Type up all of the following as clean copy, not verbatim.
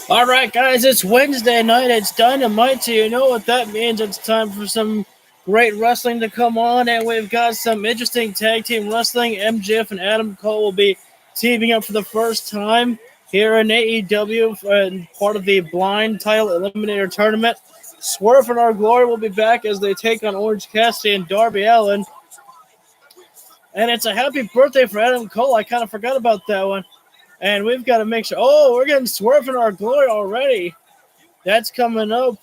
All right, guys, it's Wednesday night. It's Dynamite, so you know what that means. It's time for some great wrestling to come on, and we've got some interesting tag team wrestling. MJF and Adam Cole will be teaming up for the first time here in AEW, part of the Blind Title Eliminator Tournament. Swerve and Our Glory will be back as they take on Orange Cassidy and Darby Allin. And it's a happy birthday for Adam Cole. I kind of forgot about that one. And we've got to make sure. Oh, we're getting Swerve in Our Glory already. That's coming up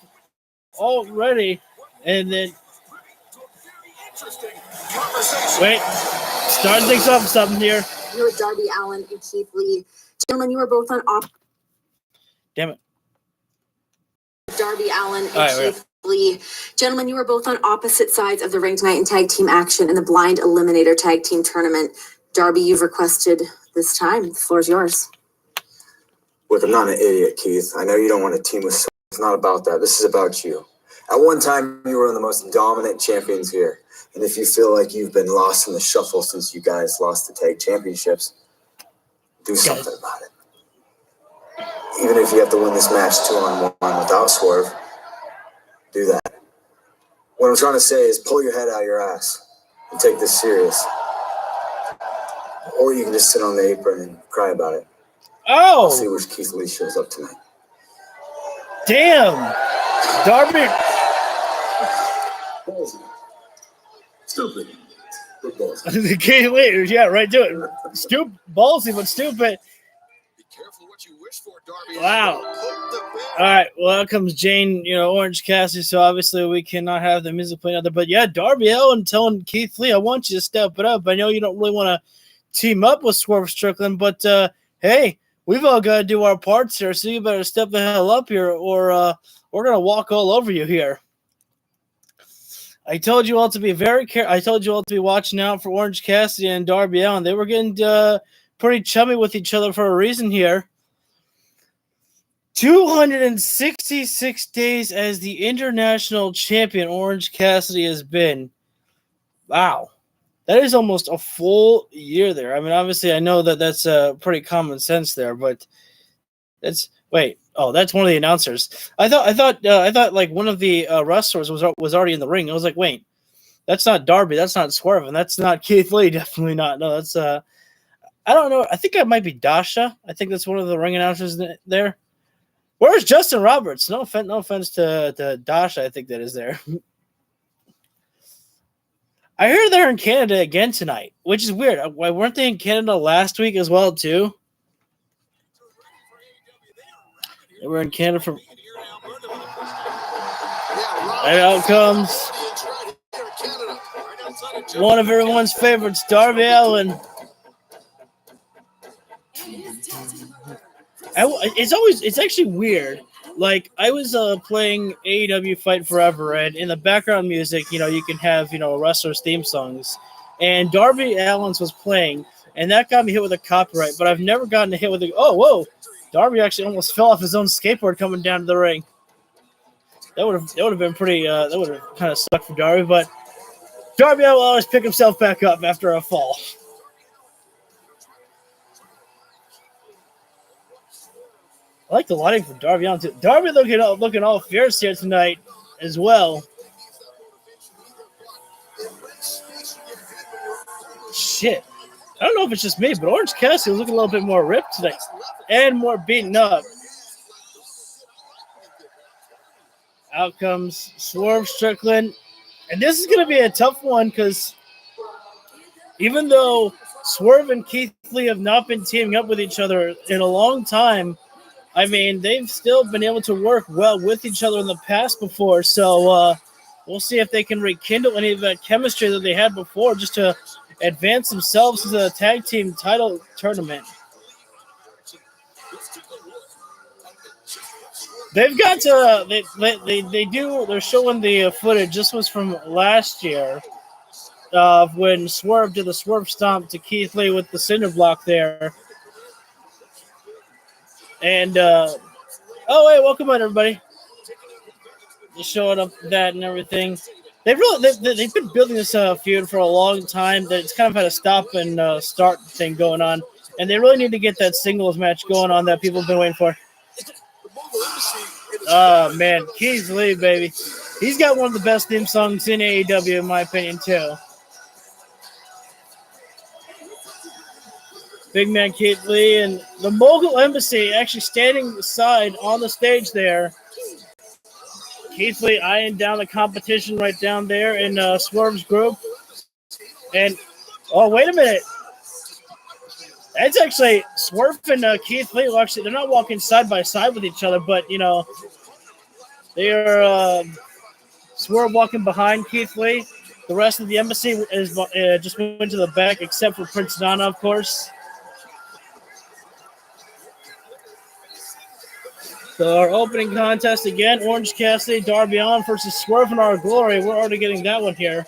already. And then, wait, starting things off with something here. You're with Darby Allin and Keith Lee. Gentlemen, you were both on Damn it. Darby Allin and Keith Lee. Gentlemen, you were both on opposite sides of the ring tonight in tag team action in the Blind Eliminator Tag Team Tournament. Darby, you've requested this time. The floor is yours. Look, I'm not an idiot, Keith. I know you don't want to team with someone. It's not about that. This is about you. At one time, you were one of the most dominant champions here. And if you feel like you've been lost in the shuffle since you guys lost the tag championships, do something about it. Even if you have to win this match 2-on-1 without Swerve, do that. What I'm trying to say is pull your head out of your ass and take this serious. Or you can just sit on the apron and cry about it. Oh! I'll see which Keith Lee shows up tonight. Damn! Darby! Ballsy. Stupid. But The Keith Lee, yeah, right, do it. Ballsy, but stupid. Be careful what you wish for, Darby. Wow. All right, well, out comes Jane, Orange Cassidy, so obviously we cannot have the music playing out there. But yeah, Darby Allin telling Keith Lee, I want you to step it up. I know you don't really want to team up with Swerve Strickland, but hey, we've all got to do our parts here, so you better step the hell up here, or we're going to walk all over you here. I told you all to be very careful. I told you all to be watching out for Orange Cassidy and Darby Allin. They were getting pretty chummy with each other for a reason here. 266 days as the international champion Orange Cassidy has been. Wow. That is almost a full year there. I mean, obviously, I know that that's pretty common sense there, but that's that's one of the announcers. I thought like one of the wrestlers was already in the ring. I was like, wait, that's not Darby, that's not Swerve, and that's not Keith Lee. Definitely not. No, that's I don't know. I think that might be Dasha. I think that's one of the ring announcers there. Where's Justin Roberts? No offense to Dasha. I think that is there. I heard they're in Canada again tonight, which is weird. Why weren't they in Canada last week as well, too? They were in Canada for... And out comes one of everyone's favorites, Darby Allin. It's actually weird. Like, I was playing AEW Fight Forever, and in the background music, you can have, wrestlers' theme songs. And Darby Allin's was playing, and that got me hit with a copyright, but I've never gotten a hit with whoa! Darby actually almost fell off his own skateboard coming down to the ring. That would have been pretty, that would have kind of sucked for Darby, but Darby will always pick himself back up after a fall. I like the lighting for Darby Allin, too. Darby looking all fierce here tonight as well. Shit. I don't know if it's just me, but Orange Cassidy is looking a little bit more ripped tonight and more beaten up. Out comes Swerve Strickland. And this is going to be a tough one because even though Swerve and Keith Lee have not been teaming up with each other in a long time, I mean, they've still been able to work well with each other in the past before, so we'll see if they can rekindle any of that chemistry that they had before just to advance themselves to the tag team title tournament. They've got to, they're showing the footage. This was from last year when Swerve did the Swerve Stomp to Keith Lee with the cinder block there. And, hey, welcome on, everybody. Just showing up that and everything. They've been building this feud for a long time. That it's kind of had a stop and start thing going on. And they really need to get that singles match going on that people have been waiting for. Oh, man. Keith Lee, baby. He's got one of the best theme songs in AEW, in my opinion, too. Big man Keith Lee and the Mogul Embassy actually standing aside on the stage there. Keith Lee eyeing down the competition right down there in Swerve's group. And, oh, wait a minute. That's actually Swerve and Keith Lee. Well, actually, they're not walking side by side with each other, but, you know, they are Swerve walking behind Keith Lee. The rest of the embassy is just moving to the back, except for Prince Nana, of course. So our opening contest again, Orange Cassidy, Darby Allin versus Swerve in Our Glory. We're already getting that one here.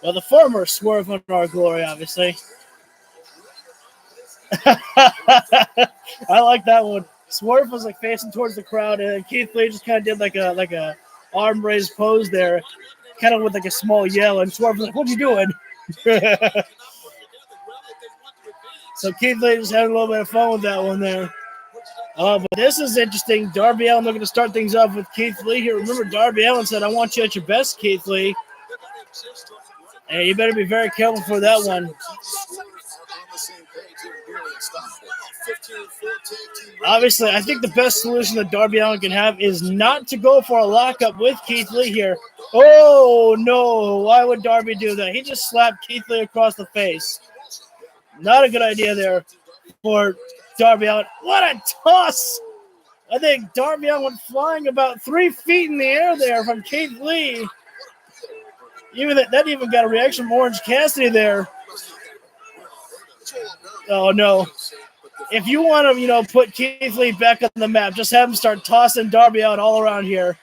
Well, the former Swerve in Our Glory, obviously. I like that one. Swerve was like facing towards the crowd, and Keith Lee just kind of did like a arm raised pose there, kind of with like a small yell. And Swerve was like, "What you doing?" So Keith Lee just had a little bit of fun with that one there. But this is interesting. Darby Allin looking to start things off with Keith Lee here. Remember, Darby Allin said, "I want you at your best, Keith Lee." And you better be very careful for that one. Obviously, I think the best solution that Darby Allin can have is not to go for a lockup with Keith Lee here. Oh, no. Why would Darby do that? He just slapped Keith Lee across the face. Not a good idea there for Darby Allin. What a toss! I think Darby Allin went flying about 3 feet in the air there from Keith Lee. Even that even got a reaction from Orange Cassidy there. Oh, no. If you want to, put Keith Lee back on the map, just have him start tossing Darby out all around here.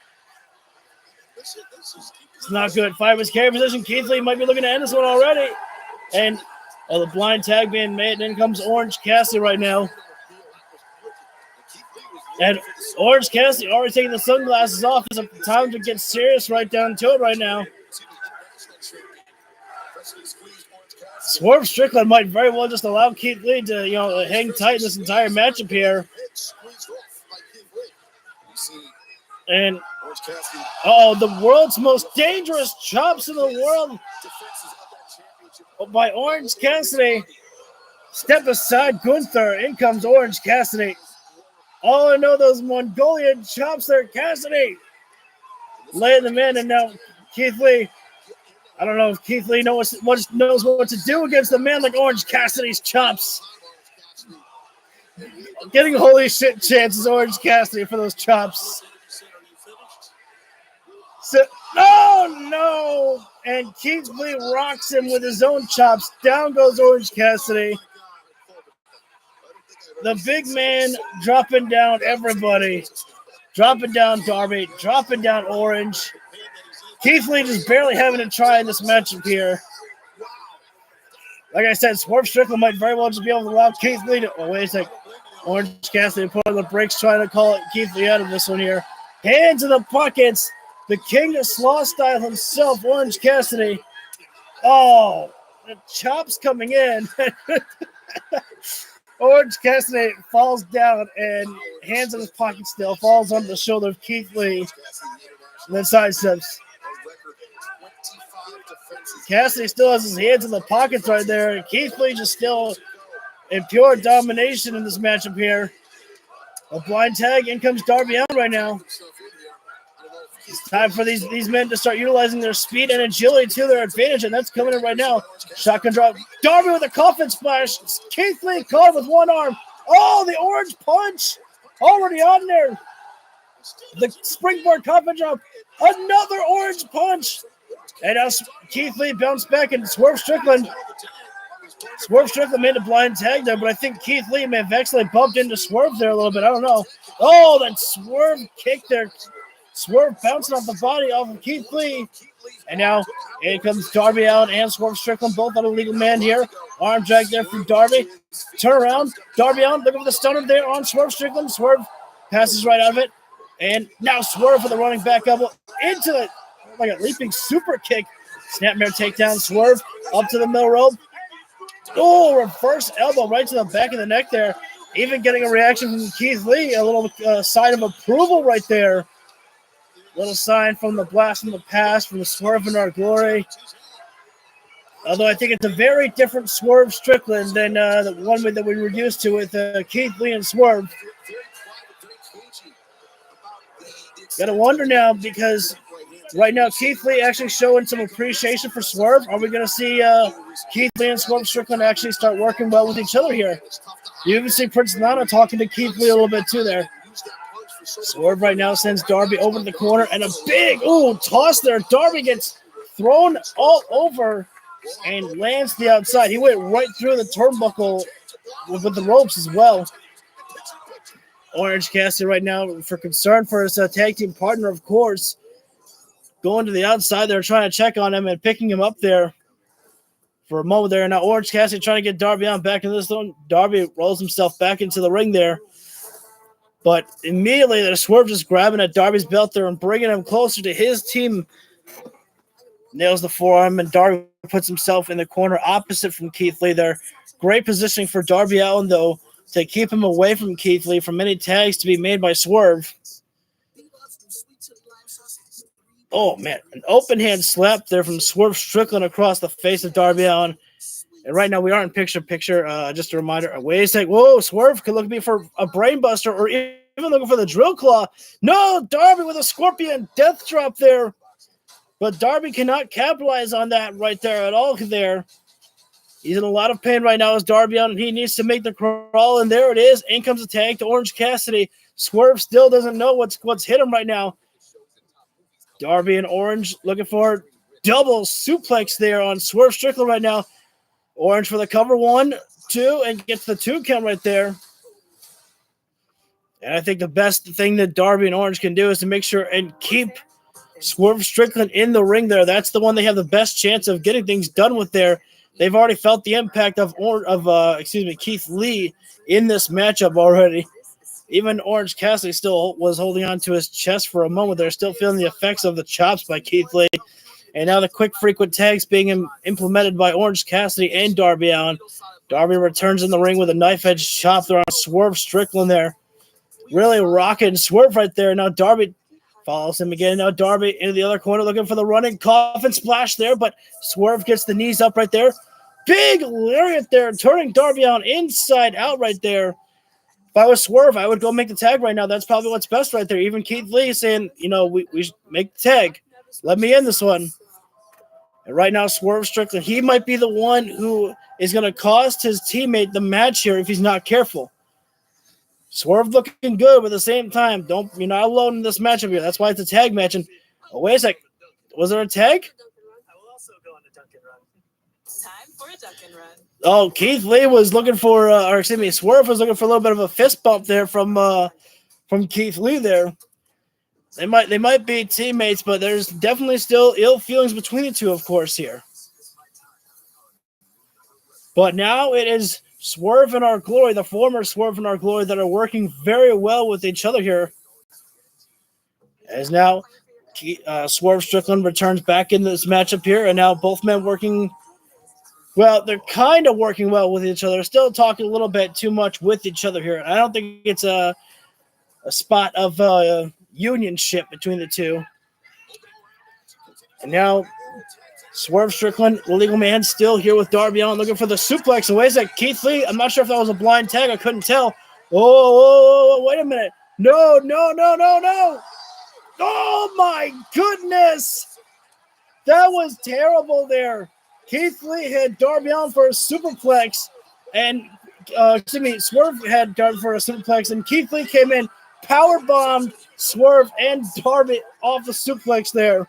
It's not good. 5 carry position. Keith Lee might be looking to end this one already. And the blind tag being made. And in comes Orange Cassidy right now. And Orange Cassidy already taking the sunglasses off. It's time to get serious right down to it right now. Swerve Strickland might very well just allow Keith Lee to, hang tight in this entire matchup here. And, the world's most dangerous chops in the world by Orange Cassidy. Step aside, Gunther. In comes Orange Cassidy. Oh, I know those Mongolian chops there, Cassidy. Laying them in, and now Keith Lee. I don't know if Keith Lee knows what to do against a man like Orange Cassidy's chops. Getting holy shit chances, Orange Cassidy, for those chops. So, no! And Keith Lee rocks him with his own chops. Down goes Orange Cassidy. The big man dropping down everybody. Dropping down Darby. Dropping down Orange. Keith Lee just barely having a try in this matchup here. Like I said, Swerve Strickland might very well just be able to allow Keith Lee to... Oh, wait a sec. Orange Cassidy put on the brakes trying to call Keith Lee out of this one here. Hands in the pockets. The King of Slaw style himself, Orange Cassidy. Oh, the chops coming in. Orange Cassidy falls down and hands in his pocket still, falls on the shoulder of Keith Lee, and then sidesteps. Cassidy still has his hands in the pockets right there. Keith Lee just still in pure domination in this matchup here. A blind tag. In comes Darby Allin right now. It's time for these men to start utilizing their speed and agility to their advantage, and that's coming in right now. Shotgun drop. Darby with a coffin splash. Keith Lee caught with one arm. Oh, the orange punch. Already on there. The springboard coffin drop. Another orange punch. And now Keith Lee bounced back, and Swerve Strickland made a blind tag there, but I think Keith Lee may have accidentally bumped into Swerve there a little bit. I don't know. Oh, that Swerve kick there. Swerve bouncing off the body off of Keith Lee. And now in comes Darby Allin and Swerve Strickland, both on a legal man here. Arm drag there from Darby. Turn around. Darby Allin looking for the stunner there on Swerve Strickland. Swerve passes right out of it. And now Swerve for the running back elbow into it. Like a leaping super kick. Snapmare takedown. Swerve up to the middle rope. Oh, reverse elbow right to the back of the neck there. Even getting a reaction from Keith Lee, a little sign of approval right there. Little sign from the blast from the past, from the Swerve in Our Glory. Although I think it's a very different Swerve Strickland than the one that we were used to with Keith Lee and Swerve. Gotta wonder now, because right now Keith Lee actually showing some appreciation for Swerve. Are we going to see Keith Lee and Swerve Strickland actually start working well with each other here? You even see Prince Nana talking to Keith Lee a little bit too there. Swerve right now sends Darby over to the corner, and a big toss there. Darby gets thrown all over and lands to the outside. He went right through the turnbuckle with the ropes as well. Orange Cassidy right now, for concern for his tag team partner, of course, going to the outside there, trying to check on him and picking him up there for a moment there. Now Orange Cassidy trying to get Darby on back into this one. Darby rolls himself back into the ring there. But immediately the Swerve just grabbing at Darby's belt there and bringing him closer to his team. Nails the forearm, and Darby puts himself in the corner opposite from Keith Lee there. Great positioning for Darby Allin, though, to keep him away from Keith Lee from any tags to be made by Swerve. Oh, man. An open hand slap there from Swerve Strickland across the face of Darby Allin. And right now we are in picture-picture. Just a reminder. Wait a sec. Whoa, Swerve could look at me for a brainbuster or even looking for the drill claw. No, Darby with a scorpion death drop there. But Darby cannot capitalize on that right there at all there. He's in a lot of pain right now as Darby Allin. He needs to make the crawl, and there it is. In comes a tag to Orange Cassidy. Swerve still doesn't know what's hit him right now. Darby and Orange looking for double suplex there on Swerve Strickland right now. Orange for the cover, 1, 2, and gets the 2 count right there. And I think the best thing that Darby and Orange can do is to make sure and keep Swerve Strickland in the ring there. That's the one they have the best chance of getting things done with there. They've already felt the impact of Keith Lee in this matchup already. Even Orange Cassidy still was holding on to his chest for a moment. They're still feeling the effects of the chops by Keith Lee. And now the quick frequent tags being implemented by Orange Cassidy and Darby Allin. Darby returns in the ring with a knife edge chop there on Swerve Strickland there. Really rocking Swerve right there. Now Darby follows him again. Now Darby into the other corner looking for the running coffin splash there, but Swerve gets the knees up right there. Big lariat there, turning Darby Allin inside out right there. If I was Swerve, I would go make the tag right now. That's probably what's best right there. Even Keith Lee saying, we should make the tag. Let me in this one. And right now, Swerve Strickland, he might be the one who is going to cost his teammate the match here if he's not careful. Swerve looking good, but at the same time, you're not alone in this matchup here. That's why it's a tag match. And wait a sec, was there a tag? I will also go on a Dunkin' run. Time for a Dunkin' run. Oh, Keith Lee was looking for, Swerve was looking for a little bit of a fist bump there from Keith Lee there. They might be teammates, but there's definitely still ill feelings between the two, of course, here. But now it is Swerve and Our Glory, the former Swerve and Our Glory, that are working very well with each other here. As now Swerve Strickland returns back into this matchup here, and now both men working. Well, they're kind of working well with each other. Still talking a little bit too much with each other here. I don't think it's a spot of unionship between the two. And now Swerve Strickland, the legal man, still here with Darby Allin looking for the suplex. And wait a sec, Keith Lee, I'm not sure if that was a blind tag. I couldn't tell. Oh, wait a minute. No. Oh, my goodness. That was terrible there. Keith Lee had Darby Allin for a superplex. And, Swerve had Darby for a superplex. And Keith Lee came in, powerbombed Swerve and Darby off the suplex there.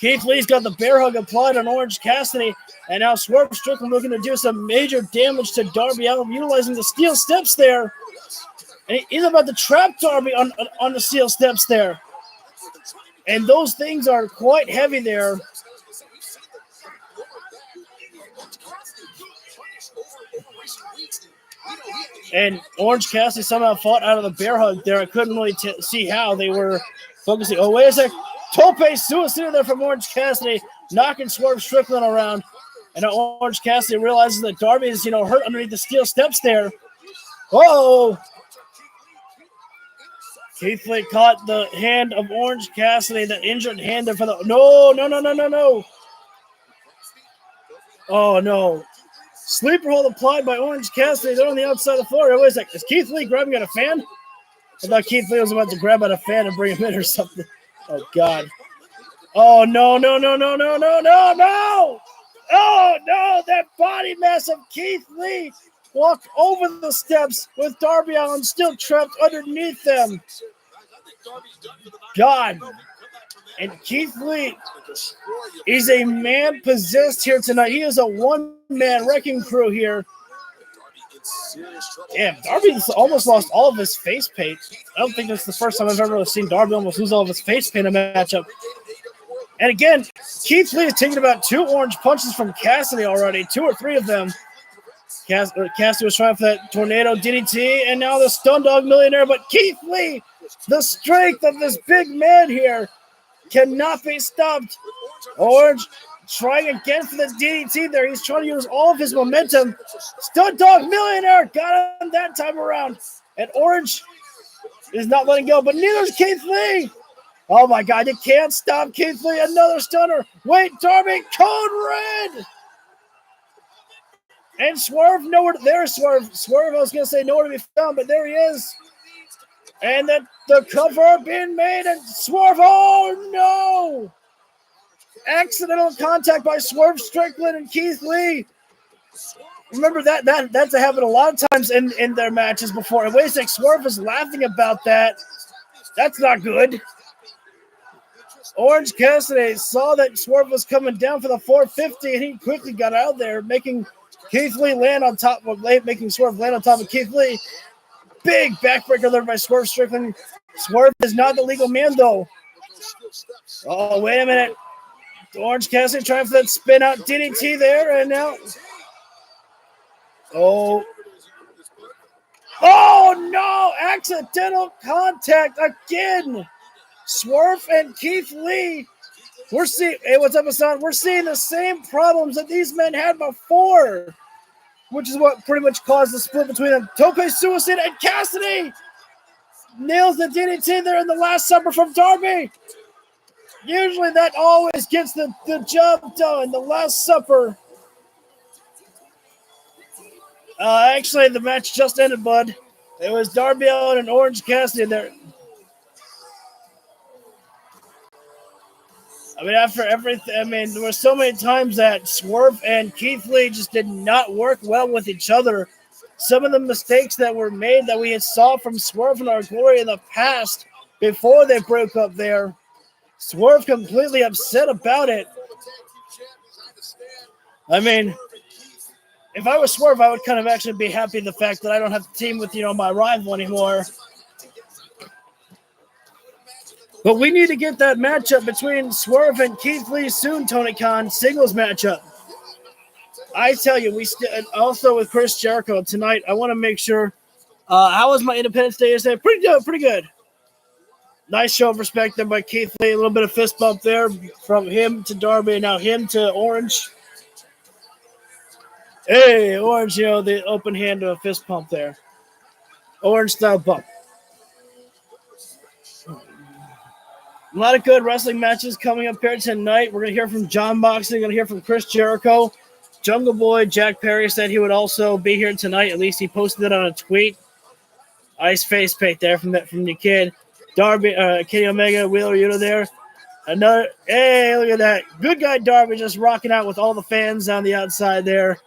Keith Lee's got the bear hug applied on Orange Cassidy, and now Swerve Strickland looking to do some major damage to Darby Allin, utilizing the steel steps there. And he's about to trap Darby on the steel steps there. And those things are quite heavy there. And Orange Cassidy somehow fought out of the bear hug there. I couldn't really see how they were focusing. Oh, wait a sec. Tope suicide there from Orange Cassidy, knocking Swerve Strickland around. And now Orange Cassidy realizes that Darby is, hurt underneath the steel steps there. Whoa! Keith Lee caught the hand of Orange Cassidy, the injured hand there for the... No. Oh, no. Sleeper hold applied by Orange Cassidy. They're on the outside of the floor. Everybody's like, is Keith Lee grabbing at a fan? I thought Keith Lee was about to grab at a fan and bring him in or something. Oh, God. Oh, no. Oh, no. That body mass of Keith Lee walked over the steps with Darby Allin still trapped underneath them. God. And Keith Lee is a man possessed here tonight. He is a one-man wrecking crew here. Damn, Darby's almost lost all of his face paint. I don't think that's the first time I've ever seen Darby almost lose all of his face paint in a matchup. And again, Keith Lee is taking about 2 orange punches from Cassidy already, 2 or 3 of them. Cassidy was trying for that tornado DDT, and now the Stun Dog Millionaire. But Keith Lee, the strength of this big man here, cannot be stopped. Orange trying again for the DDT there. He's trying to use all of his momentum. Stun Dog Millionaire got him that time around. And Orange is not letting go, but neither is Keith Lee. Oh, my God. You can't stop Keith Lee. Another stunner. Wait, Darby. Code Red. And Swerve, nowhere. There's Swerve. Swerve, I was going to say nowhere to be found, but there he is. And the cover being made, and Swerve. Oh, no. Accidental contact by Swerve Strickland and Keith Lee. Remember that's happened a lot of times in their matches before. And wait a sec, Swerve is laughing about that. That's not good. Orange Cassidy saw that Swerve was coming down for the 450, and he quickly got out there, making Keith Lee land on top of making Swerve land on top of Keith Lee. Big backbreaker there by Swerve Strickland. Swerve is not the legal man, though. Oh, wait a minute. Orange Cassidy trying for that spin out DDT there, and now. Oh no! Accidental contact again. Swerve and Keith Lee. We're seeing. Hey, what's up, Hassan? We're seeing the same problems that these men had before, which is what pretty much caused the split between them. Tope Suicide and Cassidy nails the DDT there in the Last Supper from Darby. Usually that always gets the job done. The Last Supper. Actually, the match just ended, bud. It was Darby Allin and Orange Cassidy there. I mean, after everything, there were so many times that Swerve and Keith Lee just did not work well with each other. Some of the mistakes that were made that we had saw from Swerve and Our Glory in the past before they broke up there. Swerve completely upset about it. I mean, if I was Swerve, I would kind of actually be happy the fact that I don't have to team with, my rival anymore. But we need to get that matchup between Swerve and Keith Lee soon, Tony Khan, singles matchup. I tell you, also with Chris Jericho tonight, I want to make sure. How was my Independence Day yesterday? Pretty good. Nice show of respect there by Keith Lee. A little bit of fist bump there from him to Darby, and now him to Orange. Hey, Orange, the open hand to a fist pump there. Orange style bump. A lot of good wrestling matches coming up here tonight. We're going to hear from John Moxley. We're going to hear from Chris Jericho. Jungle Boy Jack Perry said he would also be here tonight. At least he posted it on a tweet. Ice face paint there from the kid. Darby, Kenny Omega, Wheeler Yuta there. Hey, look at that. Good guy Darby just rocking out with all the fans on the outside there.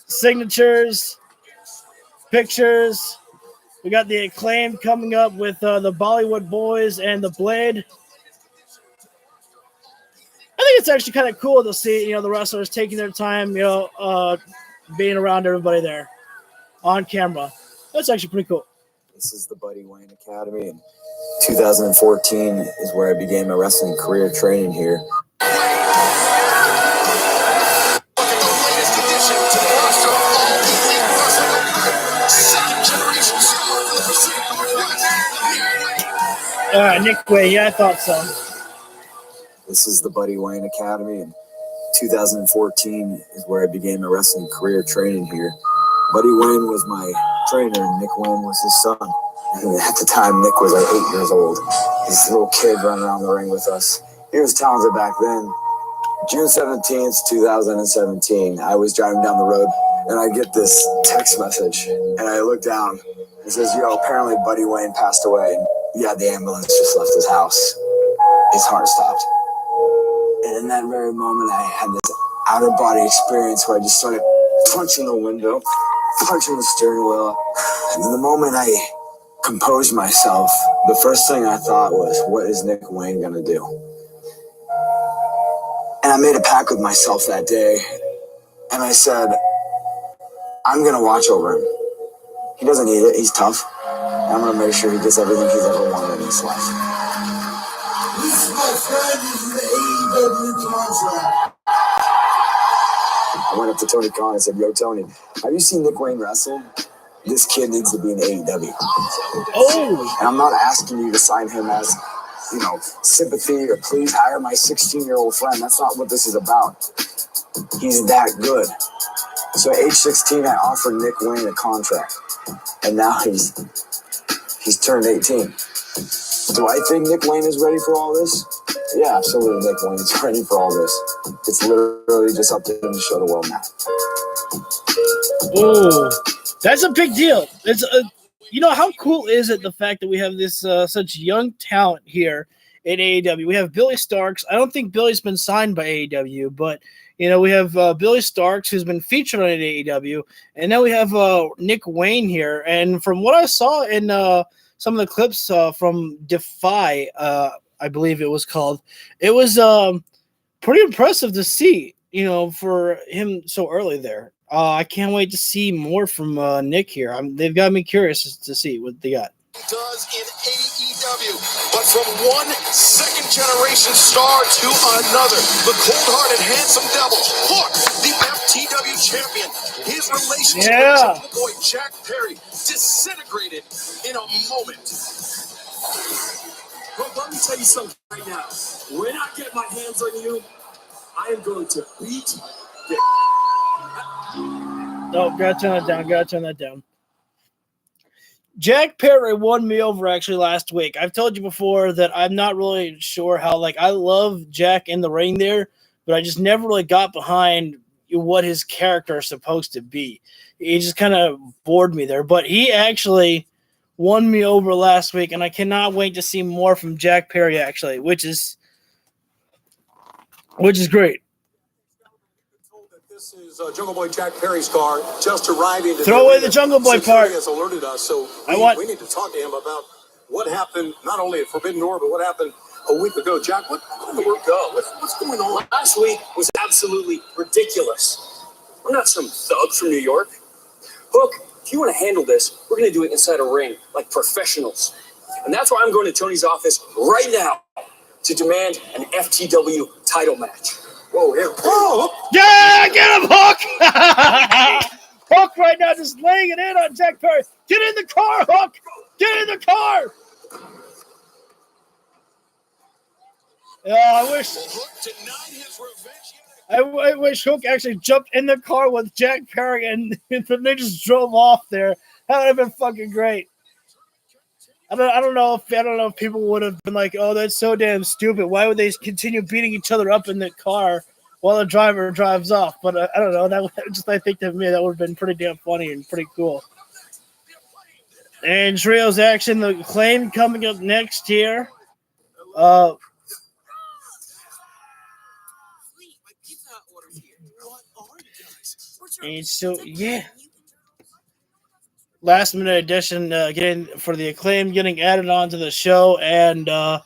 Signatures, pictures. We got the Acclaim coming up with the Bollywood Boys and the Blade. I think it's actually kind of cool to see, the wrestlers taking their time, being around everybody there on camera. That's actually pretty cool. This is the Buddy Wayne Academy, and 2014 is where I began my wrestling career training here. All right, Nick Way. Yeah, I thought so. This is the Buddy Wayne Academy, and 2014 is where I began my wrestling career training here. Buddy Wayne was my trainer, and Nick Wayne was his son. And at the time, Nick was like 8 years old. This little kid running around the ring with us. He was talented back then. June 17th, 2017, I was driving down the road, and I get this text message, and I look down. It says, yo, apparently Buddy Wayne passed away. And yeah, the ambulance just left his house. His heart stopped. And in that very moment, I had this out-of-body experience where I just started punching the window, punching the steering wheel. And in the moment I composed myself, the first thing I thought was, what is Nick Wayne going to do? And I made a pact with myself that day, and I said, I'm going to watch over him. He doesn't need it. He's tough. And I'm going to make sure he gets everything he's ever wanted in his life. This, my friend, is the AEW contract. I went up to Tony Khan and said, yo, Tony, have you seen Nick Wayne wrestle? This kid needs to be in AEW. Oh! And I'm not asking you to sign him as, sympathy or please hire my 16-year-old friend. That's not what this is about. He's that good. So at age 16, I offered Nick Wayne a contract. And now he's turned 18. Do I think Nick Wayne is ready for all this? Yeah, absolutely. Nick Wayne is ready for all this. It's literally just up to him to show the world now. Oh, that's a big deal. It's how cool is it, the fact that we have this such young talent here in AEW? We have Billy Starks. I don't think Billy's been signed by AEW, but we have Billy Starks, who's been featured on AEW, and now we have Nick Wayne here. And from what I saw in some of the clips from Defy, I believe it was called, it was pretty impressive to see, for him so early there. I can't wait to see more from Nick here. They've got me curious to see what they got. Does in AEW, but from one second-generation star to another, the cold-hearted, handsome devil, Hook, the FTW champion, his relationship with the boy Jack Perry disintegrated in a moment. But let me tell you something right now. When I get my hands on you, I am going to beat the Oh, gotta turn that down. Jack Perry won me over actually last week. I've told you before that I'm not really sure how, I love Jack in the ring there, but I just never really got behind what his character is supposed to be. He just kind of bored me there, but he actually won me over last week, and I cannot wait to see more from Jack Perry actually, which is great. This is Jungle Boy Jack Perry's car just arriving. Throw away the Jungle Boy part. Has alerted us, so we need to talk to him about what happened, not only at Forbidden Door, but what happened a week ago. Jack, what did the work go? What's going on? Last week was absolutely ridiculous. I'm not some thug from New York. Hook, if you want to handle this, we're going to do it inside a ring, like professionals. And that's why I'm going to Tony's office right now to demand an FTW title match. Whoa, here. Oh, yeah, get him, Hook! Hook right now just laying it in on Jack Perry. Get in the car, Hook! Get in the car! I wish Hook actually jumped in the car with Jack Perry and they just drove off there. That would have been fucking great. I don't know if people would have been like, oh, that's so damn stupid. Why would they continue beating each other up in the car while the driver drives off? But I don't know. I think to me that would have been pretty damn funny and pretty cool. And Trios action, the Acclaim coming up next here. And so last minute addition getting for the Acclaim getting added onto the show, and I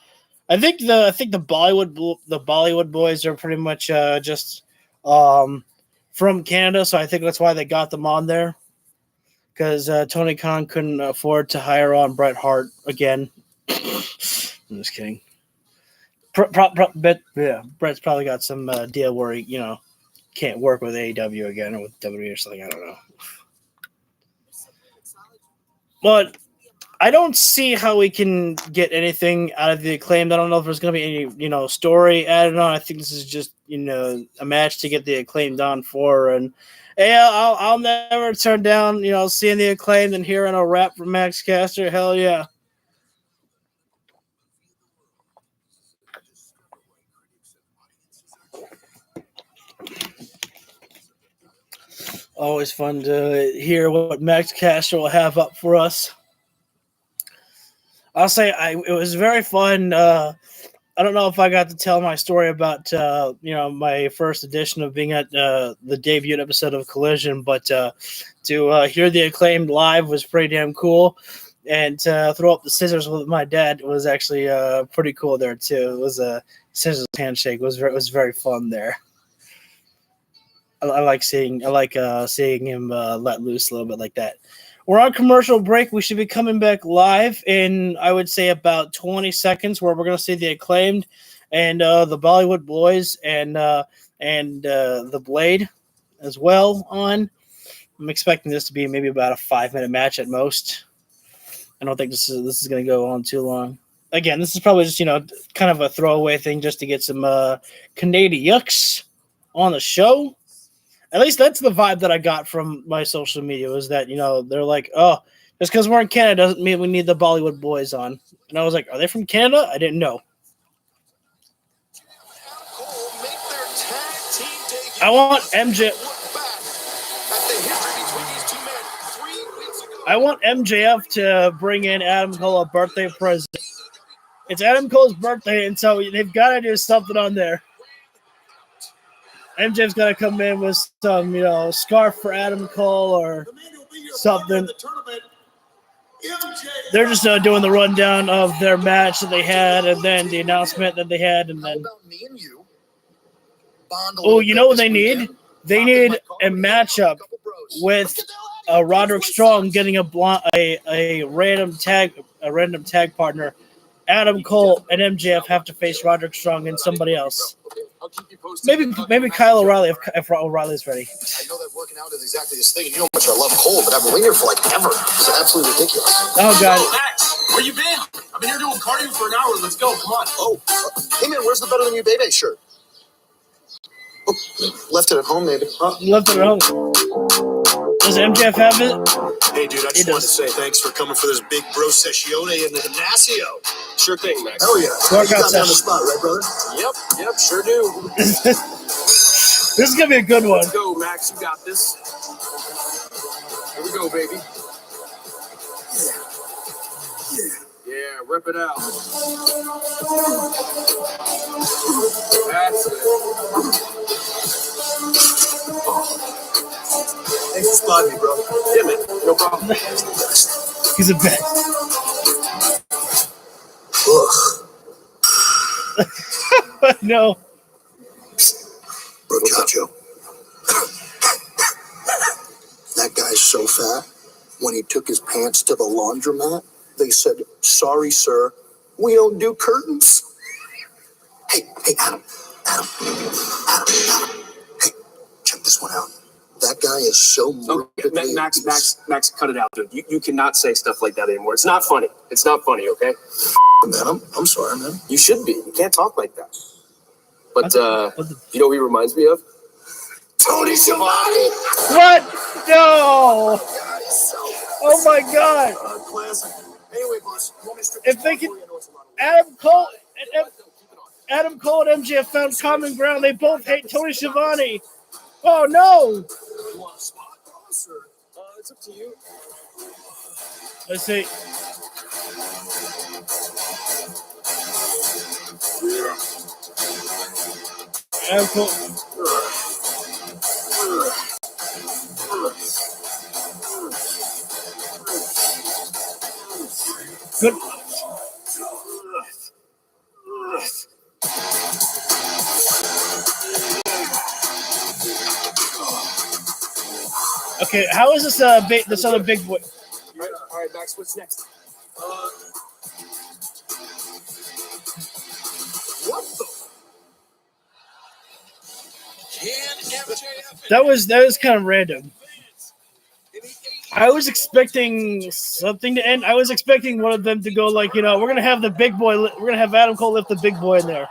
think the Bollywood boys are pretty much just from Canada, so I think that's why they got them on there, because Tony Khan couldn't afford to hire on Bret Hart again. I'm just kidding. Bret's probably got some deal where he can't work with AEW again or with WWE or something. I don't know. But I don't see how we can get anything out of the Acclaimed. I don't know if there's going to be any, story added on. I think this is just, a match to get the Acclaimed on for. And yeah, I'll never turn down, seeing the Acclaimed and hearing a rap from Max Caster. Hell yeah. Always fun to hear what Max Caster will have up for us. I'll say it was very fun. I don't know if I got to tell my story about my first edition of being at the debut episode of Collision, but to hear the Acclaimed live was pretty damn cool, and to throw up the scissors with my dad was actually pretty cool there too. It was a scissors handshake. It was very fun there. I like seeing him let loose a little bit like that. We're on commercial break. We should be coming back live in, I would say, about 20 seconds, where we're going to see the Acclaimed and the Bollywood Boys and the Blade as well on. I'm expecting this to be maybe about a 5-minute match at most. I don't think this is going to go on too long. Again, this is probably just kind of a throwaway thing just to get some Canadians on the show. At least that's the vibe that I got from my social media, was that, they're like, oh, just because we're in Canada doesn't mean we need the Bollywood Boys on. And I was like, are they from Canada? I didn't know. I want MJF to bring in Adam Cole a birthday present. It's Adam Cole's birthday, and so they've got to do something on there. MJF's got to come in with some, scarf for Adam Cole or something. They're just doing the rundown of their match that they had, and then the announcement that they had, and then. Oh, you know what they need? They need a matchup with Roderick Strong getting a random tag partner. Adam Cole and MJF have to face Roderick Strong and somebody else. Maybe Kyle O'Reilly if O'Reilly's ready. I know that working out is exactly his thing. You know how much I love Cole, but I've been waiting here for ever. It's absolutely ridiculous. Oh God! Max, where you been? I've been here doing cardio for an hour. Let's go. Come on. Oh, hey man, where's the Better Than You Baby shirt? Oh, left it at home, maybe. Left it at home. Does MJF have it? Hey, dude, I just wanted to say thanks for coming for this big bro sessione in the Ignacio. Sure thing, Max. Hell yeah. You got me on the spot, right, brother? Yep, sure do. This is going to be a good one. Let's go, Max. You got this. Here we go, baby. Yeah, rip it out. That's it. Thanks for spotting me, bro. Yeah, man. No problem. He's a bet. No. Bro, Chacho. That guy's so fat. When he took his pants to the laundromat, they said, "Sorry, sir, we don't do curtains." Hey, Adam. Hey, check this one out. That guy is so motivated. Max, cut it out, dude. You cannot say stuff like that anymore. It's not funny. It's not funny, okay? Man, I'm sorry, man. You should be. You can't talk like that. But, you know who he reminds me of? Tony Schiavone! What? No! Oh my God! Classic. Anyway, boss, you want me to strip if they can, Adam Cole and MJF found common ground. They both hate Tony Schiavone. Oh no! You want a spot, boss, or it's up to you. Let's see. Adam Cole. Good. Okay, how is this this other big boy? All right, Max, what's next? What the? That was kind of random. In the I was expecting something to end. I was expecting one of them to go like, we're going to have the big boy. We're going to have Adam Cole lift the big boy in there.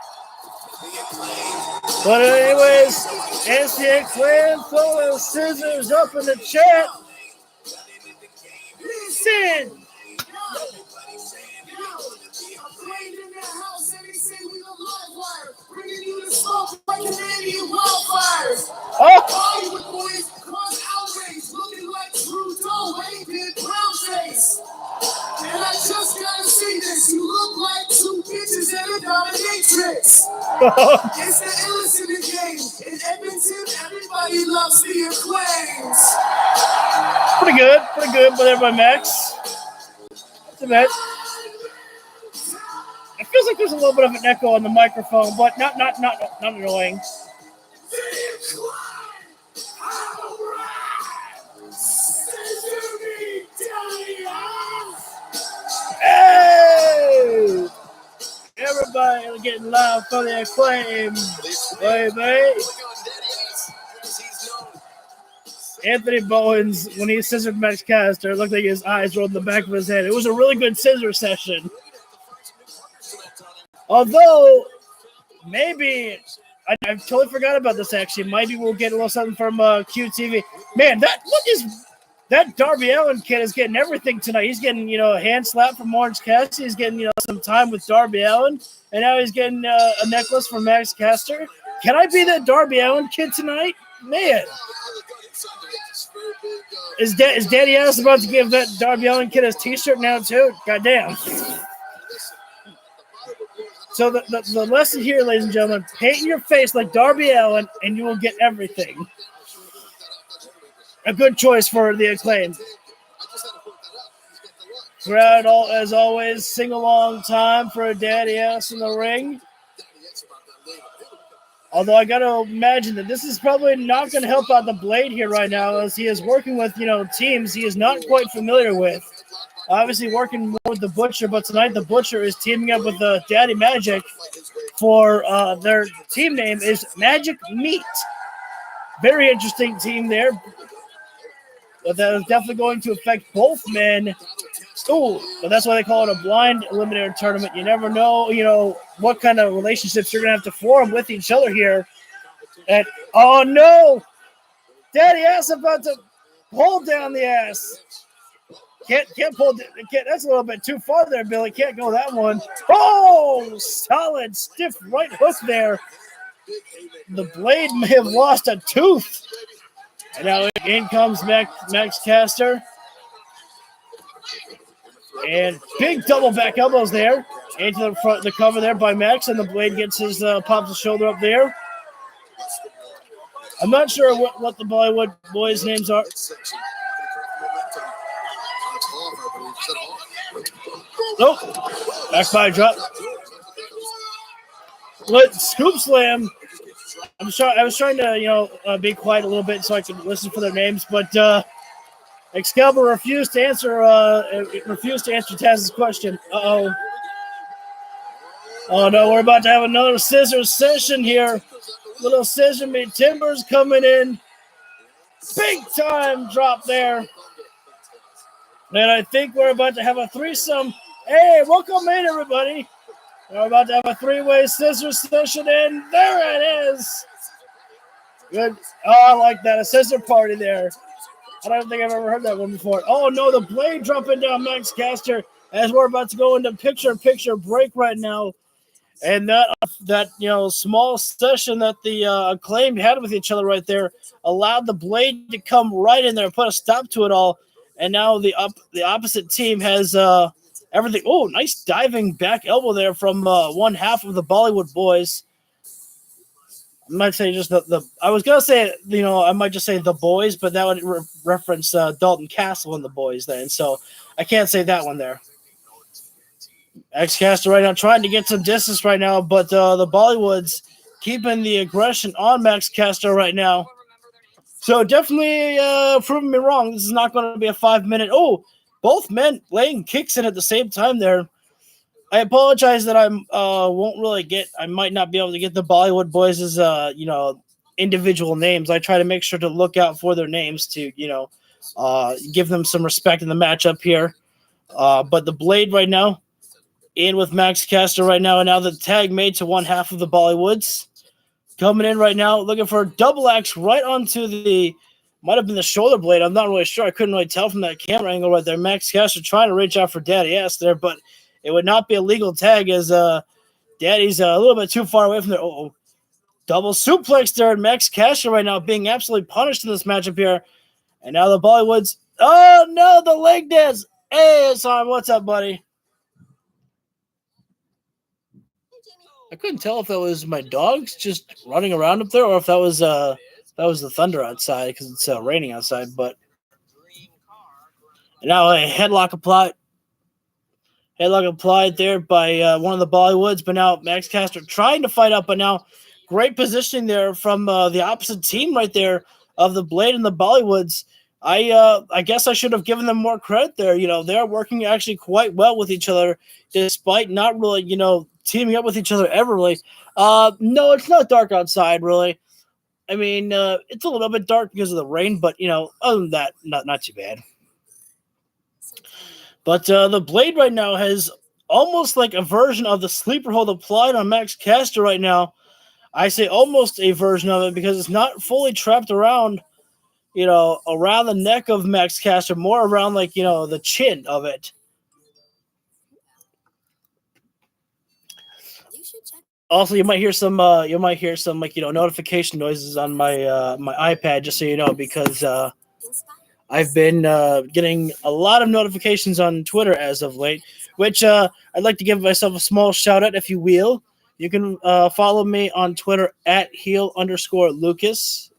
But anyways, NCA Clan throwing scissors up in the chat. Listen. And I just gotta say this, you look like two bitches that are dominatrix. It's the illest in the game. In Edmonton, everybody loves the Acclaims. Pretty good, but everybody Max. That's a bit. It feels like there's a little bit of an echo on the microphone, but not annoying. Hey! Everybody getting loud for the Acclaim, baby. Anthony Bowens, when he scissored Max Caster, it looked like his eyes rolled in the back of his head. It was a really good scissor session. Although, maybe, I totally forgot about this actually. Maybe we'll get a little something from QTV. Man, that Darby Allin kid is getting everything tonight. He's getting, a hand slap from Orange Cassidy. He's getting, some time with Darby Allin. And now he's getting a necklace from Max Caster. Can I be that Darby Allin kid tonight? Man. Is Daddy Ass about to give that Darby Allin kid his t-shirt now too? Goddamn. So the lesson here, ladies and gentlemen, paint your face like Darby Allin and you will get everything. A good choice for the Acclaim. Crowd, as always, sing-along time for Daddy Ass in the ring. Although I got to imagine that this is probably not going to help out the Blade here right now, as he is working with, teams he is not quite familiar with. Obviously working more with the Butcher, but tonight the Butcher is teaming up with Daddy Magic for their team name is Magic Meat. Very interesting team there. But that is definitely going to affect both men. But that's why they call it a blind eliminator tournament. You never know, what kind of relationships you're going to have to form with each other here. And, oh, no! Daddy Ass about to pull down the ass. Can't pull. That's a little bit too far there, Billy. Can't go that one. Oh, solid, stiff right hook there. The Blade may have lost a tooth. And now in comes Max Caster. And big double back elbows there. Into the cover there by Max, and the Blade gets his pops his shoulder up there. I'm not sure what the Bollywood boys' names are. Nope. Back by drop. But Scoop Slam. I was trying to be quiet a little bit so I could listen for their names, but Excalibur refused to answer Taz's question. Uh-oh. Oh no, we're about to have another scissor session here. Little Scissor Meat Timbers coming in. Big time drop there. And I think we're about to have a threesome. Hey, welcome in, everybody. We're about to have a three-way scissor session, and there it is. Good. Oh, I like that. A scissor party there. I don't think I've ever heard that one before. Oh, no, the Blade dropping down Max Caster as we're about to go into picture-in-picture break right now. And that small session that the Acclaim had with each other right there allowed the Blade to come right in there and put a stop to it all. And now the opposite team has everything. Oh, nice diving back elbow there from one half of the Bollywood boys. I might say just I was going to say, I might just say the boys, but that would reference Dalton Castle and the boys then. So I can't say that one there. X-Caster right now trying to get some distance right now, but the Bollywoods keeping the aggression on Max Caster right now. So definitely proving me wrong. This is not going to be a 5-minute. Oh, both men laying kicks in at the same time there. I apologize that I might not be able to get the Bollywood boys' individual names. I try to make sure to look out for their names to, give them some respect in the matchup here. But the Blade right now, in with Max Caster right now, and now the tag made to one half of the Bollywoods. Coming in right now, looking for a double axe right onto the, might have been the shoulder blade. I'm not really sure. I couldn't really tell from that camera angle right there. Max Caster trying to reach out for Daddy Ass there, but it would not be a legal tag as Daddy's a little bit too far away from there. Double suplex there, and Max Caster right now being absolutely punished in this matchup here. And now the Bollywoods. Oh no, the leg dance. Hey, Simon, what's up, buddy? I couldn't tell if that was my dogs just running around up there or if that was the thunder outside because it's raining outside. But now a headlock applied there by one of the Bollywoods. But now Max Caster trying to fight up, but now great positioning there from the opposite team right there of the Blade and the Bollywoods. I guess I should have given them more credit there. They're working actually quite well with each other, despite not really, teaming up with each other ever really. No, it's not dark outside really. I mean, it's a little bit dark because of the rain, but other than that, not too bad. But the Blade right now has almost like a version of the sleeper hold applied on Max Caster right now. I say almost a version of it because it's not fully trapped around. Around the neck of Max Caster, more around like, the chin of it. Also, you might hear some like, notification noises on my my iPad, just so you know, because I've been getting a lot of notifications on Twitter as of late, which I'd like to give myself a small shout out, if you will. You can follow me on Twitter at @heel_Lucas.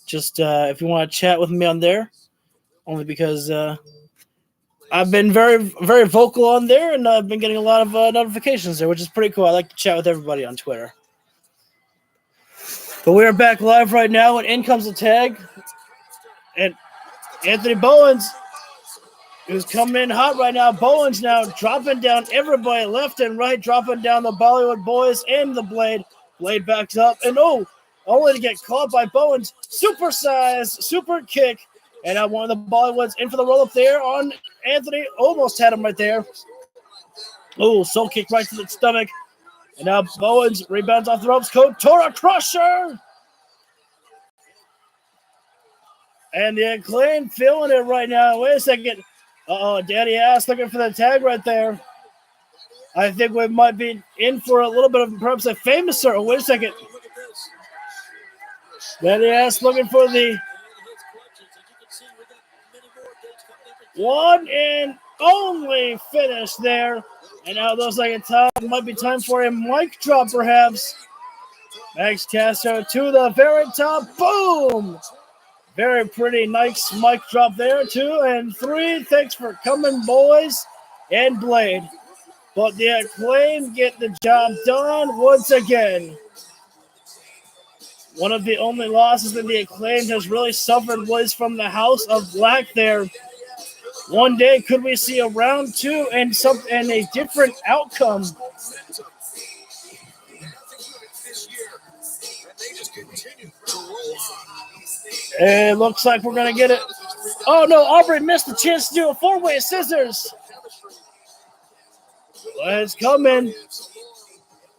Just if you want to chat with me on there, only because I've been very, very vocal on there, and I've been getting a lot of notifications there, which is pretty cool. I like to chat with everybody on Twitter. But we are back live right now, and in comes the tag. And Anthony Bowens, who's coming in hot right now. Bowens now dropping down everybody left and right, dropping down the Bollywood boys and the Blade. Blade backs up, and only to get caught by Bowens. Supersized, super kick. And now one of the Bollywoods in for the roll-up there on Anthony. Almost had him right there. Soul kick right to the stomach. And now Bowens rebounds off the ropes. Tora Crusher. And the Acclaim feeling it right now. Wait a second. Daddy Ass looking for the tag right there. I think we might be in for a little bit of perhaps a famous circle. Wait a second. Daddy Ass looking for the one and only finish there. And now it looks like it might be time for a mic drop perhaps. Max Caster to the very top. Boom! Very pretty, nice mic drop there. 2 and 3. Thanks for coming, boys and Blade. But the Acclaim get the job done once again. One of the only losses that the Acclaim has really suffered was from the House of Black there. One day, could we see a round 2 and a different outcome? It looks like we're going to get it. Oh, no, Aubrey missed the chance to do a 4-way scissors. It's coming.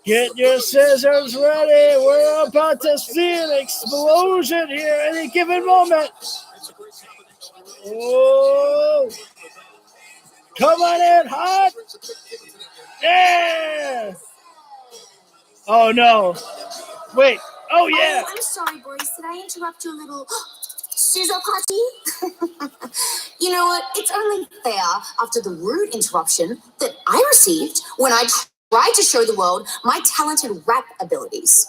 Get your scissors ready. We're about to see an explosion here at any given moment. Oh, come on in, hot. Yeah. Oh, no. Wait. Oh, yeah. I'm sorry, boys. Did I interrupt your little scissor party? You know what? It's only fair after the rude interruption that I received when I tried to show the world my talented rap abilities.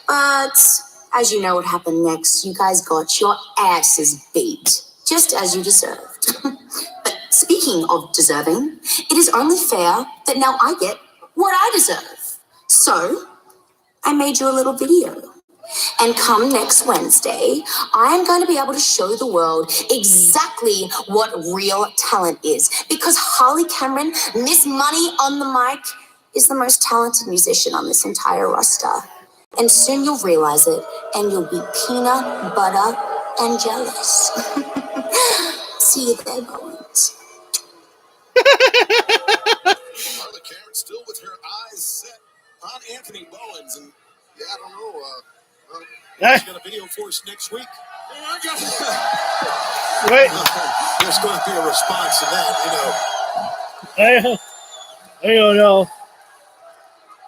But as you know what happened next, you guys got your asses beat, just as you deserved. But speaking of deserving, it is only fair that now I get what I deserve. So I made you a little video. And come next Wednesday, I'm going to be able to show the world exactly what real talent is. Because Harley Cameron, Miss Money on the mic, is the most talented musician on this entire roster. And soon you'll realize it, and you'll be peanut butter and jealous. See you there, Bowens. The camera still with her eyes set on Anthony Bowens, and yeah, I don't know. He's got a video for us next week. Wait. There's going to be a response to that, I don't know.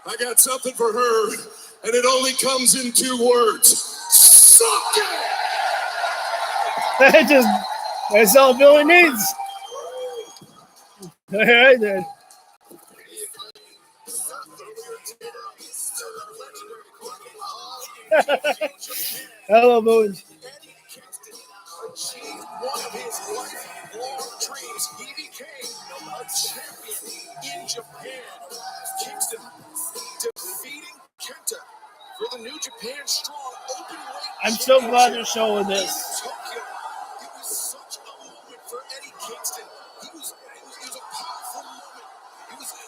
I got something for her, and it only comes in 2 words. Suck it! That's all Billy needs. All right, then. Hello, Bowens. Achieved one of his lifelong dreams. He became a champion in Japan. Kingston defeating Kenta for the New Japan Strong Openweight. I'm so glad they're showing this. Tokyo. It was such a moment for Eddie Kingston. It was a powerful moment. It was a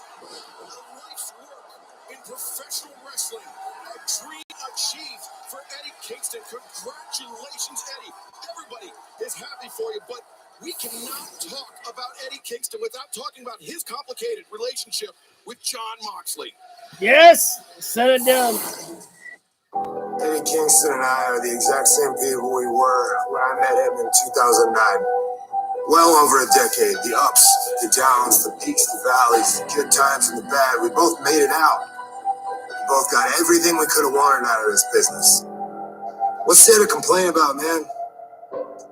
life's work in professional wrestling. A dream achieved for Eddie Kingston. Congratulations, Eddie. Everybody is happy for you, but we cannot talk about Eddie Kingston without talking about his complicated relationship with Jon Moxley. Yes, set it down. Eddie Kingston and I are the exact same people we were when I met him in 2009. Well over a decade. The ups, the downs, the peaks, the valleys, the good times and the bad. We both made it out. We both got everything we could have wanted out of this business. What's there to complain about, man?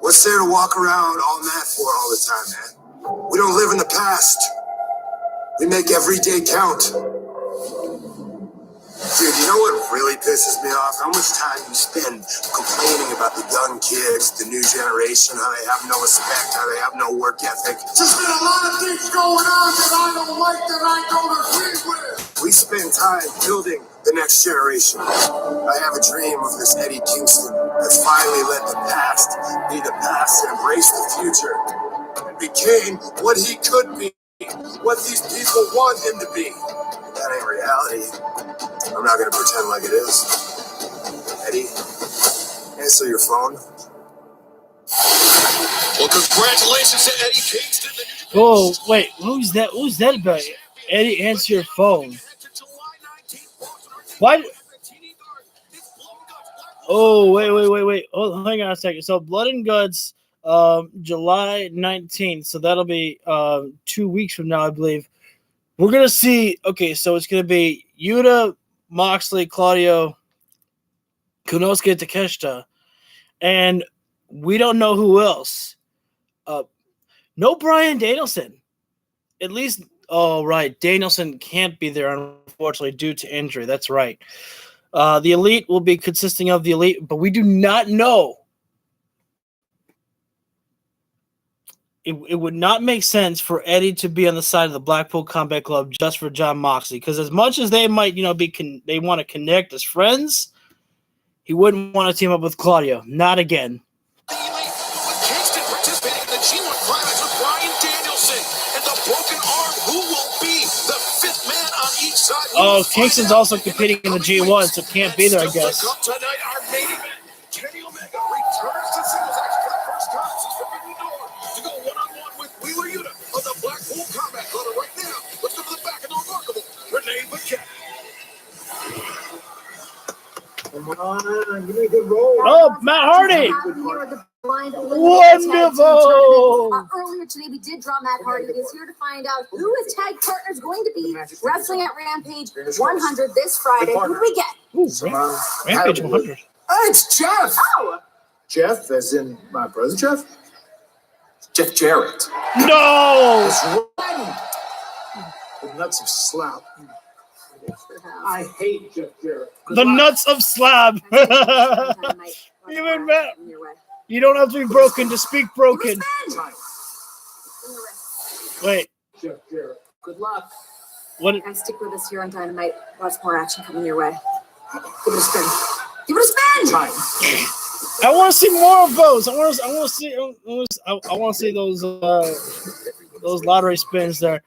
What's there to walk around all mad for all the time, man? We don't live in the past. We make every day count. Dude, you know what really pisses me off? How much time you spend complaining about the young kids, the new generation, how they have no respect, how they have no work ethic. There's been a lot of things going on that I don't like, that I don't agree with. We spend time building the next generation. I have a dream of this Eddie Kingston that finally let the past be the past and embrace the future and became what he could be, what these people want him to be. That ain't reality. I'm not going to pretend like it is. Eddie, answer your phone. Well, congratulations to Eddie Kingston. Oh, wait. Who's that? Who's that about? Eddie, answer your phone. What? Oh, wait. Oh, hang on a second. So, Blood and Guts, July 19th. So, that'll be 2 weeks from now, I believe. We're going to see. Okay, so it's going to be Yuta, Moxley, Claudio, Konosuke Takeshita, and we don't know who else. No Bryan Danielson. At least, right, Danielson can't be there, unfortunately, due to injury. That's right. The Elite will be consisting of the Elite, but we do not know. It would not make sense for Eddie to be on the side of the Blackpool Combat Club just for Jon Moxley, because as much as they might, they want to connect as friends, he wouldn't want to team up with Claudio. Not again. Kingston participating in the G1 Climax with Bryan Danielson and the broken arm. Who will be the 5th man on each side? Oh, Kingston's also competing in the G1, so can't be there, I guess. Tonight, our main event, Kenny Omega returns to singles action for the first time since Forbidden Door to go one-on-one with Wheeler Yuta of the Blackpool Combat Club. And right now, let's go to the back of the remarkable Renee Paquette. Come on, give me a good roll. Oh, Matt Hardy. Wonderful. Earlier today, we did draw Matt Hardy. He is here to find out who his tag partner is going to be wrestling at Rampage 100 this Friday. Who do we get? Ooh, Rampage 100. It's Jeff. Oh, Jeff, as in my brother Jeff? Jeff Jarrett. No. The nuts of slap. I hate Jeff Jarrett. The nuts of slab. Even Matt. You don't have to be broken to speak broken. Wait. Jeff Jarrett. good luck. What? And stick with us here on Dynamite. Lots more action coming your way. Give it a spin. Give it a spin. Time. I want to see more of those. I want to see those lottery spins there.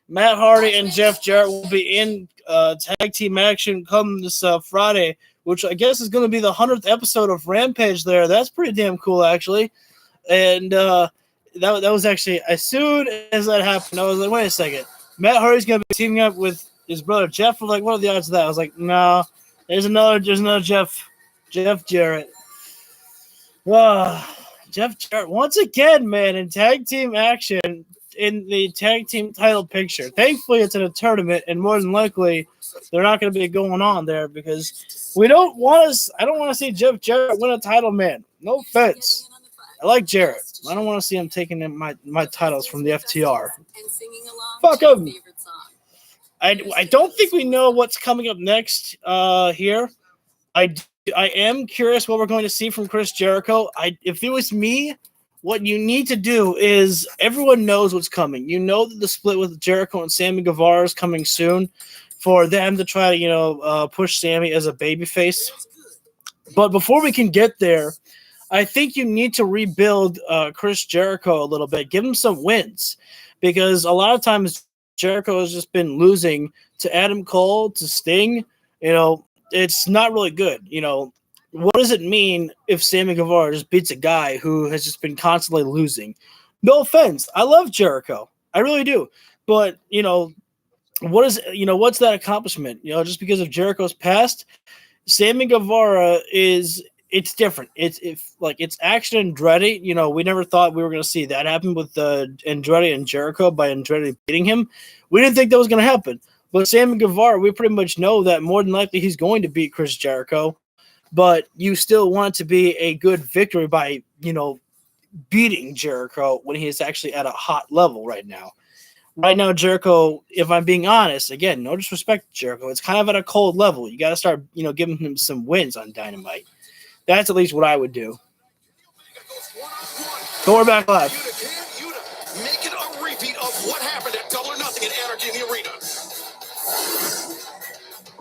Matt Hardy and Jeff Jarrett will be in tag team action come this Friday which I guess is going to be the 100th episode of Rampage there. That's pretty damn cool, actually. And that was actually, as soon as that happened, I was like, wait a second. Matt Hardy's going to be teaming up with his brother Jeff. I was like, what are the odds of that? I was like, no, there's another Jeff Jarrett. Jeff Jarrett, once again, man, in tag team action in the tag team title picture. Thankfully, it's in a tournament, and more than likely, they're not going to be going on there because I don't want to see Jeff Jarrett win a title, man. No offense. I like Jarrett. I don't want to see him taking my titles from the FTR. Fuck him. I don't think we know what's coming up next here. I am curious what we're going to see from Chris Jericho. If it was me, what you need to do is everyone knows what's coming. You know that the split with Jericho and Sammy Guevara is coming soon for them to try to, push Sammy as a babyface. But before we can get there, I think you need to rebuild Chris Jericho a little bit. Give him some wins because a lot of times Jericho has just been losing to Adam Cole, to Sting. It's not really good. What does it mean if Sammy Guevara just beats a guy who has just been constantly losing? No offense. I love Jericho. I really do. But, what's that accomplishment? Just because of Jericho's past, Sammy Guevara it's different. It's action Andretti. We never thought we were going to see that happen with Andretti and Jericho by Andretti beating him. We didn't think that was going to happen. But Sammy Guevara, we pretty much know that more than likely he's going to beat Chris Jericho. But you still want it to be a good victory by, beating Jericho when he is actually at a hot level right now. Right now, Jericho, if I'm being honest, again, no disrespect to Jericho, it's kind of at a cold level. You got to start, giving him some wins on Dynamite. That's at least what I would do. So we're back live. Make it a repeat of what happened at Double or Nothing in Anarchy in the Arena.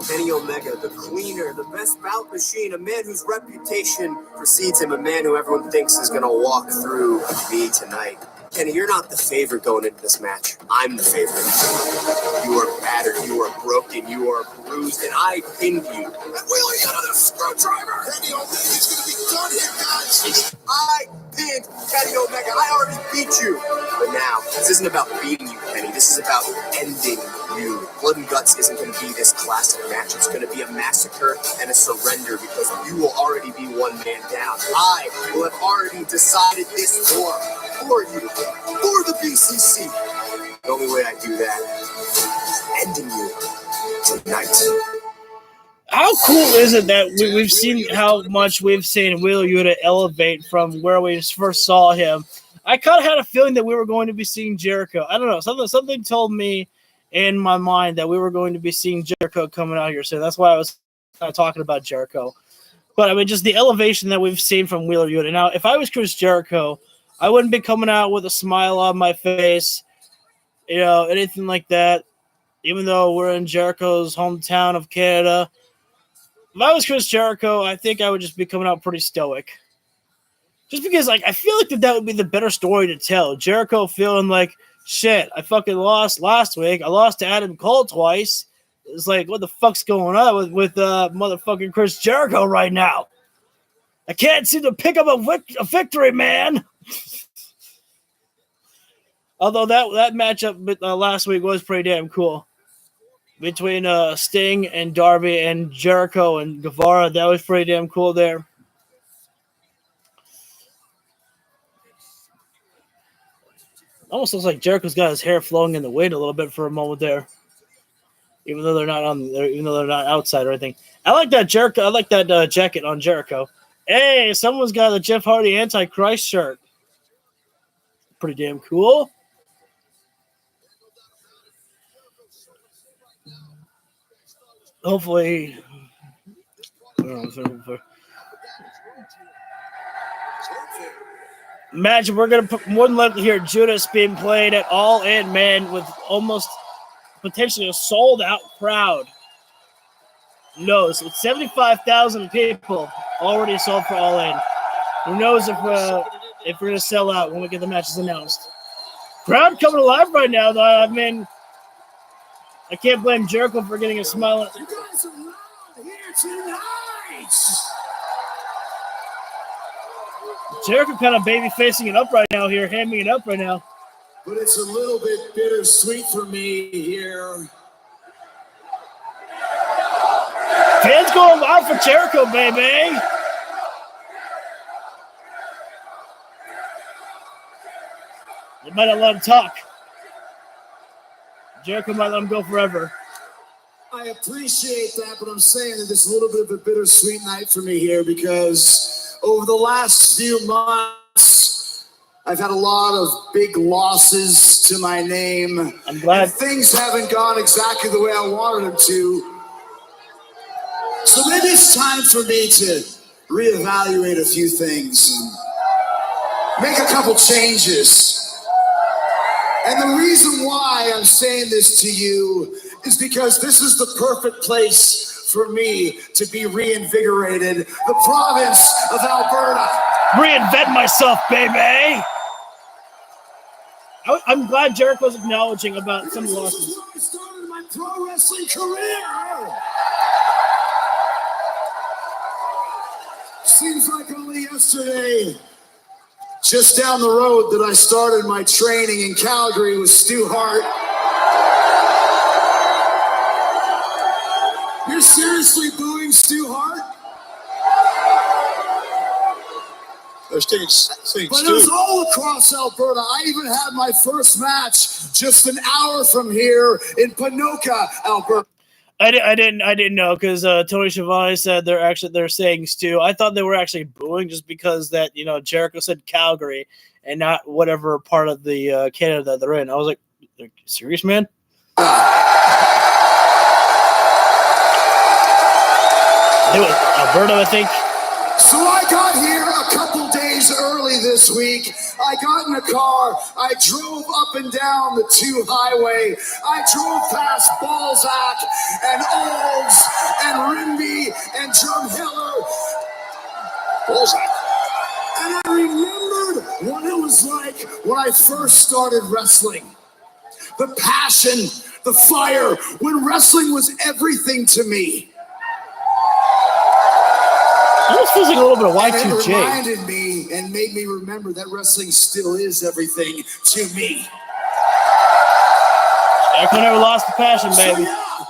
Kenny Omega, the cleaner, the best bout machine, a man whose reputation precedes him, a man who everyone thinks is going to walk through me tonight. Kenny, you're not the favorite going into this match. I'm the favorite. You are battered, you are broken, you are bruised, and I pinned you. And Wheeler, you got another screwdriver! Kenny Omega's going to be done here, guys! I pinned Kenny Omega. I already beat you. But now, this isn't about beating you, Kenny. This is about ending you. Blood and Guts isn't going to be this classic match. It's going to be a massacre and a surrender because you will already be one man down. I will have already decided this for you, for the BCC. The only way I do that is ending you tonight. How cool is it that we've seen how much we've seen Wheeler Yuta elevate from where we first saw him? I kind of had a feeling that we were going to be seeing Jericho. I don't know. Something told me in my mind that we were going to be seeing Jericho coming out here. So that's why I was kind of talking about Jericho. But, I mean, just the elevation that we've seen from Wheeler Yuta. Now, if I was Chris Jericho, I wouldn't be coming out with a smile on my face, anything like that, even though we're in Jericho's hometown of Canada. If I was Chris Jericho, I think I would just be coming out pretty stoic. Just because, I feel like that would be the better story to tell. Jericho feeling like, shit, I fucking lost last week. I lost to Adam Cole twice. It's like, what the fuck's going on with motherfucking Chris Jericho right now? I can't seem to pick up a victory, man. Although that matchup last week was pretty damn cool. Between Sting and Darby and Jericho and Guevara, that was pretty damn cool there. Almost looks like Jericho's got his hair flowing in the wind a little bit for a moment there. Even though they're not outside or anything. I like that Jericho. I like that jacket on Jericho. Hey, someone's got a Jeff Hardy Antichrist shirt. Pretty damn cool. Hopefully, match we're gonna put more than likely hear Judas being played at All In, man, with almost potentially a sold out crowd. Who knows? It's 75,000 people already sold for All In. Who knows if we're gonna sell out when we get the matches announced? Crowd coming alive right now, though. I mean, I can't blame Jericho for getting a smile. You guys are loud here tonight. Jericho kind of baby facing it up right now here, hamming it up right now. But it's a little bit bittersweet for me here. Fans going wild for Jericho, baby. They might not let him talk. Jericho might let him go forever. I appreciate that, but I'm saying that it's a little bit of a bittersweet night for me here because over the last few months, I've had a lot of big losses to my name. I'm glad. And things haven't gone exactly the way I wanted them to. So maybe it's time for me to reevaluate a few things and make a couple changes. And the reason why I'm saying this to you is because this is the perfect place for me to be reinvigorated. The province of Alberta. Reinvent myself, baby. I'm glad Jericho's acknowledging about some losses. This is where I started my pro wrestling career. Seems like only yesterday, just down the road, that I started my training in Calgary with Stu Hart. You're seriously booing Stu Hart? They're saying But it was all across Alberta. I even had my first match just an hour from here in Ponoka, Alberta. I didn't know because Tony Schiavone said they're saying Stu. I thought they were actually booing just because that Jericho said Calgary and not whatever part of the Canada that they're in. I was like, "Are you serious, man?" It was Alberta, I think. So I got here a couple days early this week. I got in a car. I drove up and down the 2 highway. I drove past Balzac and Olds and Rimby and Drumheller. Balzac. And I remembered what it was like when I first started wrestling. The passion, the fire, when wrestling was everything to me. This feels like a little bit of And Y2J. it reminded me and made me remember that wrestling still is everything to me. Jericho never lost the passion, baby. So yeah,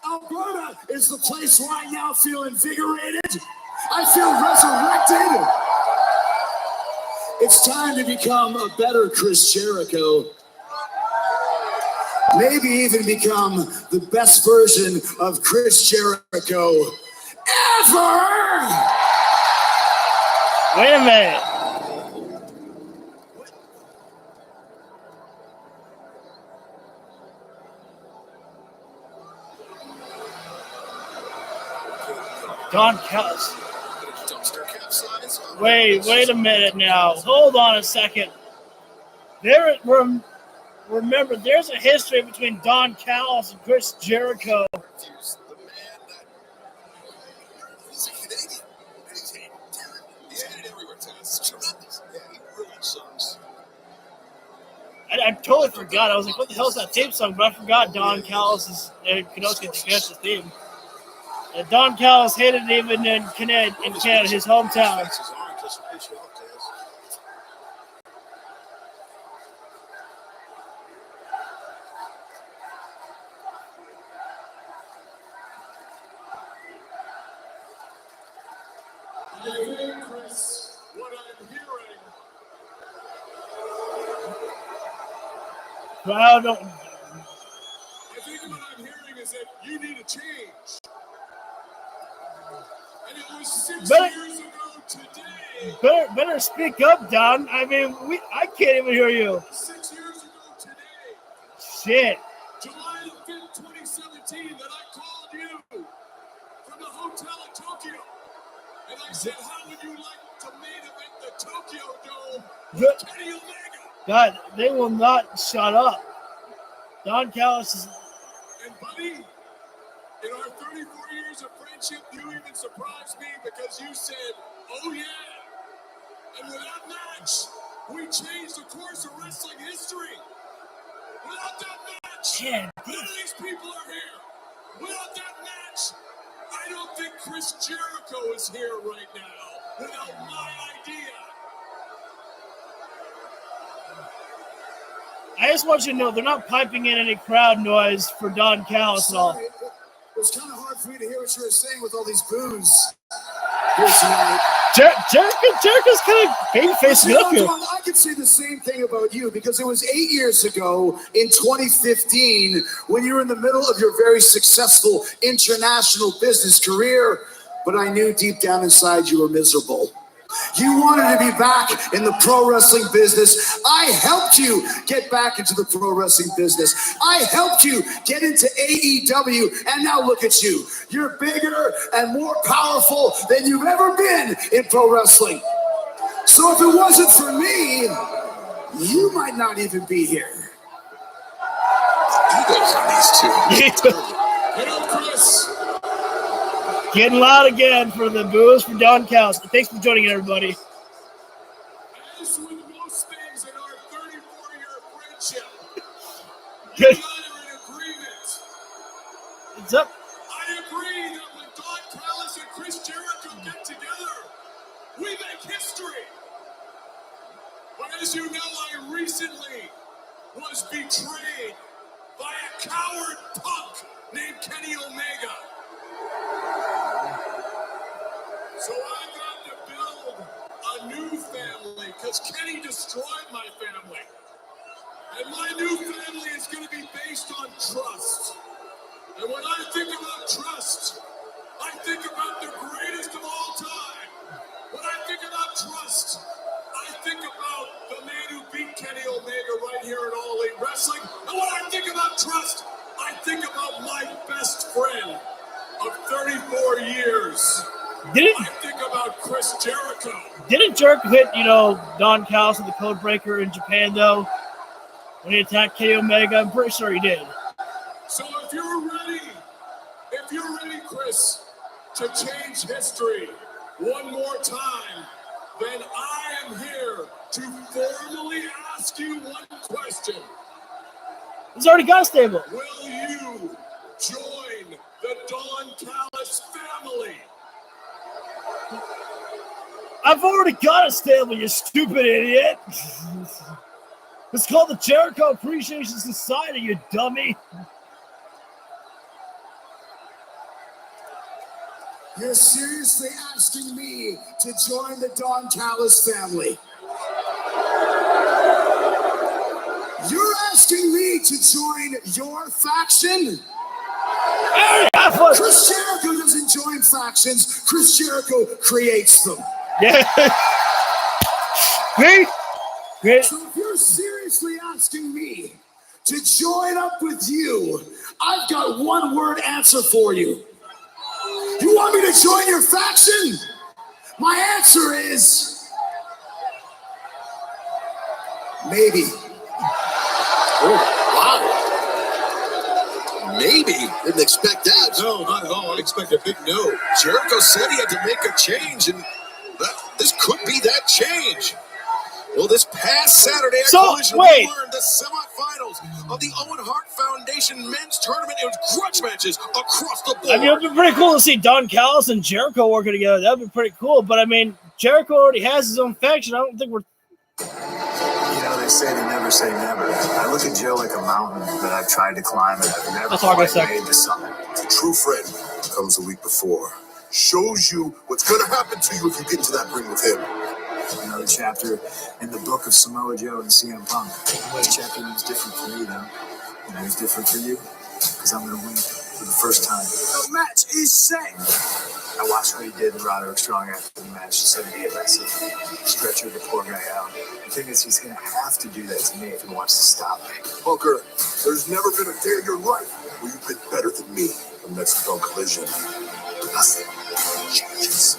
Alberta is the place where I now feel invigorated. I feel resurrected. It's time to become a better Chris Jericho. Maybe even become the best version of Chris Jericho ever! Wait a minute. Don Callis. Wait a minute now. Hold on a second. Remember, there's a history between Don Callis and Chris Jericho. I totally forgot. I was like, what the hell is that theme song? But I forgot Don Callis' Kenosha's theme. And Don Callis hated it even in Canada, his hometown. I think, Chris, what I'm hearing. But I don't. I think what I'm hearing is that you need a change. And it was 6 years ago today. Better speak up, Don. I mean, I can't even hear you. 6 years ago today. Shit. July the 5th, 2017, that I called you from the hotel in Tokyo. And I said, how would you like to main event the Tokyo Dome with Kenny Omega? God, they will not shut up. Don Callis is... And buddy, in our 34 years of friendship, you even surprised me because you said, oh yeah. And with that match, we changed the course of wrestling history. Without that match, none of these people are here. Without that match, I don't think Chris Jericho is here right now without my idea. I just want you to know they're not piping in any crowd noise for Don Callis at all. Sorry, it was kind of hard for me to hear what you were saying with all these boos here tonight. Jericho's kind of baby-facing up here. I could say the same thing about you because it was 8 years ago in 2015 when you were in the middle of your very successful international business career, but I knew deep down inside you were miserable. You wanted to be back in the pro wrestling business. I helped you get back into the pro wrestling business. I helped you get into AEW, and now look at you. You're bigger and more powerful than you've ever been in pro wrestling. So if it wasn't for me, you might not even be here. Egos on these two. Get up, Chris. Getting loud again for the boos for Don Callis. Thanks for joining, everybody. As with most things in our 34-year friendship, Good. you and I are in agreement. What's up? I agree that when Don Callis and Chris Jericho get together, we make history. But as you know, I recently was betrayed by a coward punk named Kenny Omega. So I got to build a new family because Kenny destroyed my family. And my new family is going to be based on trust. And when I think about trust, I think about the greatest of all time. When I think about trust, I think about the man who beat Kenny Omega right here in All Elite Wrestling. And when I think about trust, I think about my best friend of 34 years. I think about Chris Jericho. Didn't Jericho hit, Don Callis with the code breaker in Japan, though, when he attacked Kenny Omega? I'm pretty sure he did. So if you're ready, Chris, to change history one more time, then I am here to formally ask you one question. He's already got a stable. Will you join the Don Callis family? I've already got a stable, you stupid idiot. It's called the Jericho Appreciation Society, you dummy. You're seriously asking me to join the Don Callis family? You're asking me to join your faction? Chris Jericho doesn't join factions. Chris Jericho creates them. Yeah. Great. So if you're seriously asking me to join up with you, I've got one word answer for you. You want me to join your faction? My answer is maybe. Oh, wow. Maybe. Didn't expect that. No, not at all. I expect a big no. Jericho said he had to make a change, and this could be that change. Well, this past Saturday at Collision, we learned the semifinals of the Owen Hart Foundation men's tournament. It was grudge matches across the board. I mean, it would be pretty cool to see Don Callis and Jericho working together. That would be pretty cool. But, I mean, Jericho already has his own faction. I don't think we're... They say they never say never. I look at Joe like a mountain that I've tried to climb and I've never quite made the summit. A true friend comes the week before. Shows you what's going to happen to you if you get into that ring with him. Another chapter in the book of Samoa Joe and CM Punk. This chapter is different for me, though. It's different for you because I'm going to win for the first time. The match is set. I watched what he did to Roderick Strong after the match. He said he'd be aggressive. Stretcher the poor guy out. The thing is, he's going to have to do that to me if he wants to stop me. Bunker, there's never been a day in your life where you've been better than me. The next on Collision. Nothing changes.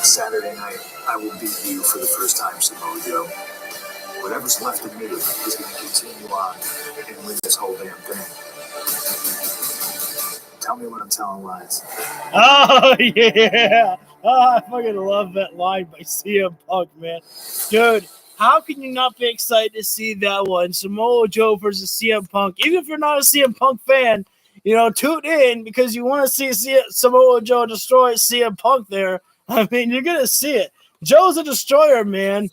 Saturday night, I will beat you for the first time, Samoa Joe. Whatever's left of me is going to continue on and win this whole damn thing. Tell me when I'm telling lies. Oh, yeah. Oh, I fucking love that line by CM Punk, man. Dude, how can you not be excited to see that one? Samoa Joe versus CM Punk. Even if you're not a CM Punk fan, tune in because you want to see Samoa Joe destroy CM Punk there. I mean, you're going to see it. Joe's a destroyer, man.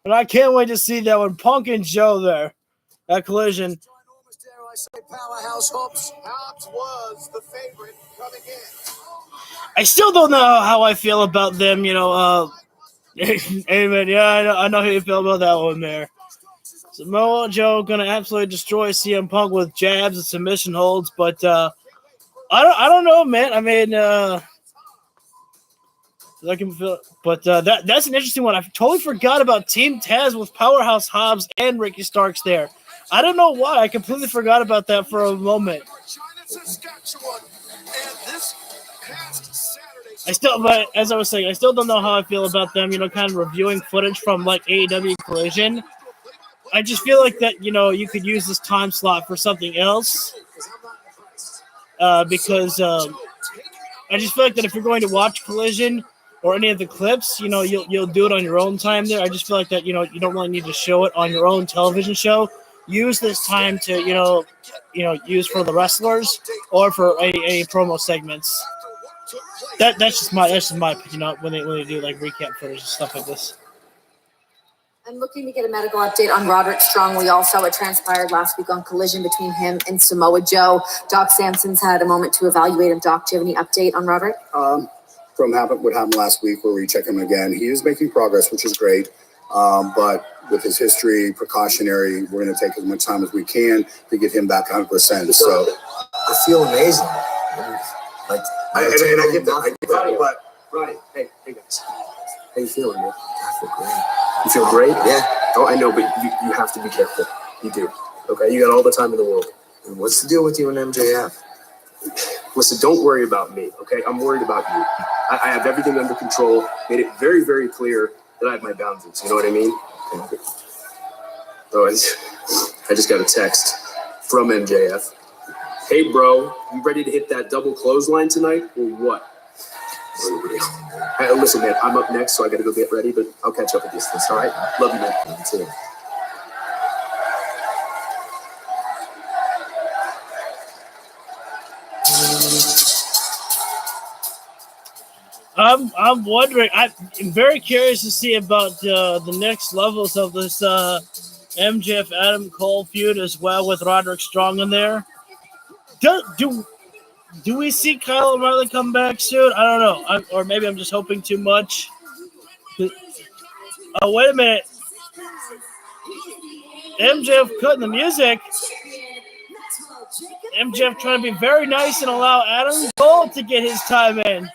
And I can't wait to see that one. Punk and Joe there. That collision. Powerhouse Hobbs was the favorite coming in. I still don't know how I feel about them, Amen. Yeah, I know how you feel about that one there. Samoa Joe going to absolutely destroy CM Punk with jabs and submission holds, but I don't know, man. I mean, that's an interesting one. I totally forgot about Team Taz with Powerhouse Hobbs and Ricky Starks there. I don't know why. I completely forgot about that for a moment. But as I was saying, I still don't know how I feel about them, kind of reviewing footage from like AEW Collision. I just feel like that, you could use this time slot for something else. Because I just feel like that if you're going to watch Collision or any of the clips, you'll do it on your own time there. I just feel like that, you don't really need to show it on your own television show. Use this time to, use for the wrestlers or for a promo segments. That's just my opinion when they do like recap footage and stuff like this. I'm looking to get a medical update on Roderick Strong. We all saw what transpired last week on Collision between him and Samoa Joe. Doc Sampson's had a moment to evaluate him. Doc, do you have any update on Roderick? From what happened last week where we check him again, he is making progress, which is great. But with his history, precautionary, we're going to take as much time as we can to get him back 100%. So I feel amazing. I get that. But Right. Hey guys. How you feeling, man? I feel great. You feel great? Yeah. Oh, I know, but you have to be careful. You do. Okay, you got all the time in the world. And what's the deal with you and MJF? Listen, don't worry about me, okay? I'm worried about you. I have everything under control. Made it very, very clear that I have my boundaries. You know what I mean? Okay. Oh, I just got a text from MJF. Hey, bro, you ready to hit that double clothesline tonight or what? Hey, listen, man, I'm up next, so I got to go get ready, but I'll catch up with you. All right? Love you, man. You too. I'm wondering. I'm very curious to see about the next levels of this MJF Adam Cole feud as well with Roderick Strong in there. Do we see Kyle O'Reilly come back soon? I don't know. Or maybe I'm just hoping too much. Oh, wait a minute. MJF cutting the music. MJF trying to be very nice and allow Adam Cole to get his time in.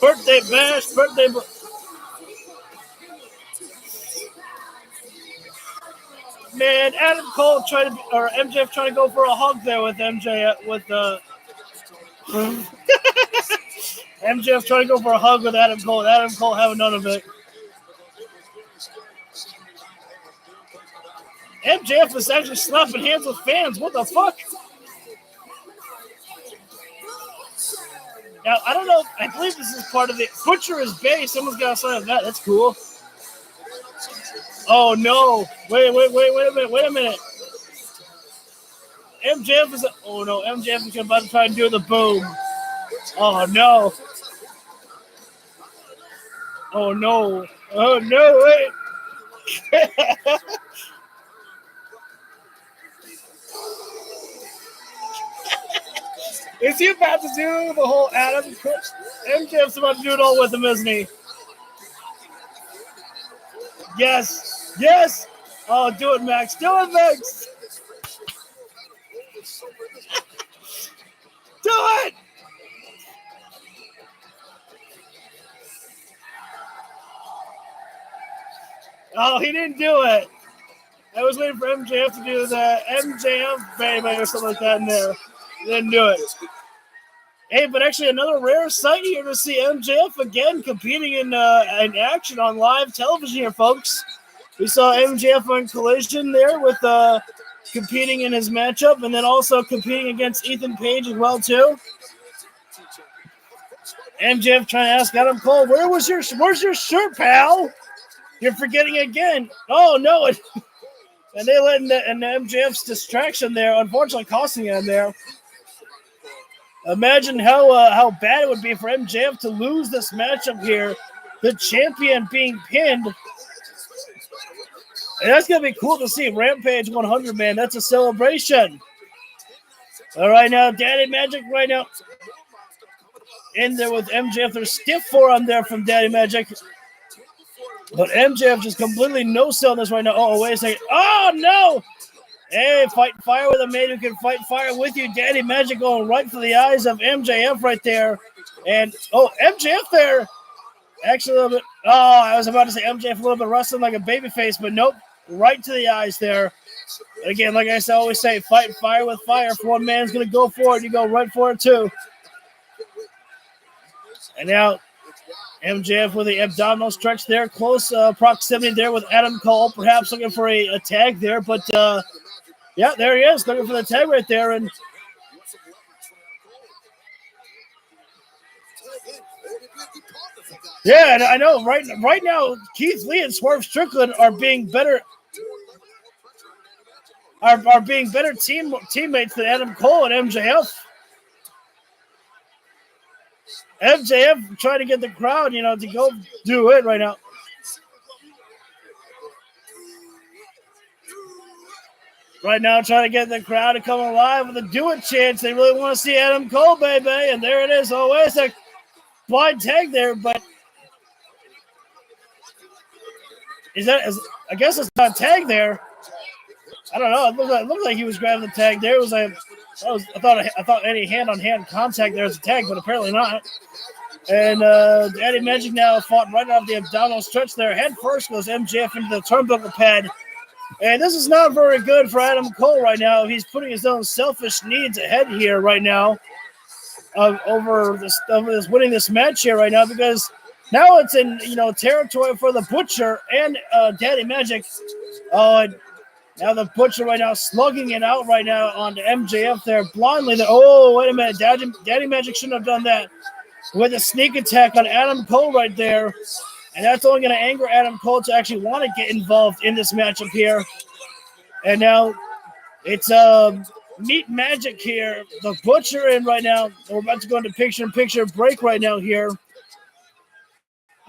Birthday bash, man, Adam Cole MJF trying to go for a hug there with MJF MJF trying to go for a hug with Adam Cole. Adam Cole having none of it. MJF is actually slapping hands with fans. What the fuck? Now, I don't know. I believe this is part of the Butcher is Bay. Someone's got to sign that. That's cool. Oh, no. Wait a minute. MJF is... Oh, no. MJF is about to try and do the boom. Oh, no. Oh, no. Oh, no, wait. Is he about to do the whole Adam? MJF's about to do it all with him, isn't he? Yes. Oh, do it, Max. Do it. Oh, he didn't do it. I was waiting for MJF to do the MJF baby or something like that in there. He didn't do it. Hey, but actually another rare sight here to see MJF again competing in action on live television here, folks. We saw MJF on Collision there with competing in his matchup and then also competing against Ethan Page as well, too. MJF trying to ask Adam Cole, where's your shirt, pal? You're forgetting again. Oh, no. And they let in MJF's distraction there, unfortunately costing him there. Imagine how bad it would be for MJF to lose this matchup here. The champion being pinned. And that's going to be cool to see. Rampage 100, man. That's a celebration. All right, now, Daddy Magic right now in there with MJF. There's stiff forearm there from Daddy Magic. But MJF just completely no-selling this right now. Oh, wait a second. Oh, no! Hey, fight fire with a man who can fight fire with you. Daddy Magic going right for the eyes of MJF right there. And, oh, MJF there. Actually, a little bit. Oh, I was about to say MJF a little bit wrestling like a babyface, but nope. Right to the eyes there. Again, like I always say, fight fire with fire. If one man's going to go for it, you go right for it too. And now MJF with the abdominal stretch there. Close proximity there with Adam Cole. Perhaps looking for a tag there. But, yeah, there he is. Looking for the tag right there. And yeah, and I know right now Keith Lee and Swerve Strickland are being better teammates than Adam Cole and MJF. MJF trying to get the crowd, to go do it right now. Right now, trying to get the crowd to come alive with a do it chance. They really want to see Adam Cole, baby. And there it is. Oh, wait a sec. Blind tag there, but I guess it's not a tag there. I don't know. It looked like he was grabbing the tag there. I thought any hand-on-hand contact there was a tag, but apparently not. And Daddy Magic now fought right off the abdominal stretch there. Head first goes MJF into the turnbuckle pad. And this is not very good for Adam Cole right now. He's putting his own selfish needs ahead here right now over this winning this match here right now, because now it's in territory for the Butcher and Daddy Magic. Oh, and now the Butcher right now slugging it out right now on MJF there blindly. Oh, wait a minute. Daddy Magic shouldn't have done that with a sneak attack on Adam Cole right there. And that's only going to anger Adam Cole to actually want to get involved in this matchup here. And now it's Meat Magic here. The Butcher in right now. We're about to go into picture-in-picture break right now here.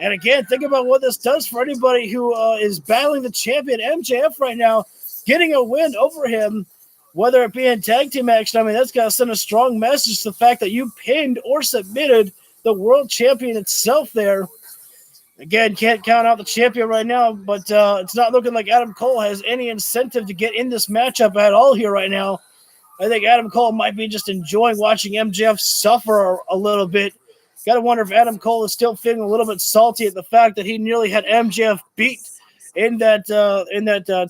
And again, think about what this does for anybody who is battling the champion MJF right now. Getting a win over him, whether it be in tag team action, I mean, that's got to send a strong message to the fact that you pinned or submitted the world champion itself there. Again, can't count out the champion right now, but it's not looking like Adam Cole has any incentive to get in this matchup at all here right now. I think Adam Cole might be just enjoying watching MJF suffer a little bit. Got to wonder if Adam Cole is still feeling a little bit salty at the fact that he nearly had MJF beat in that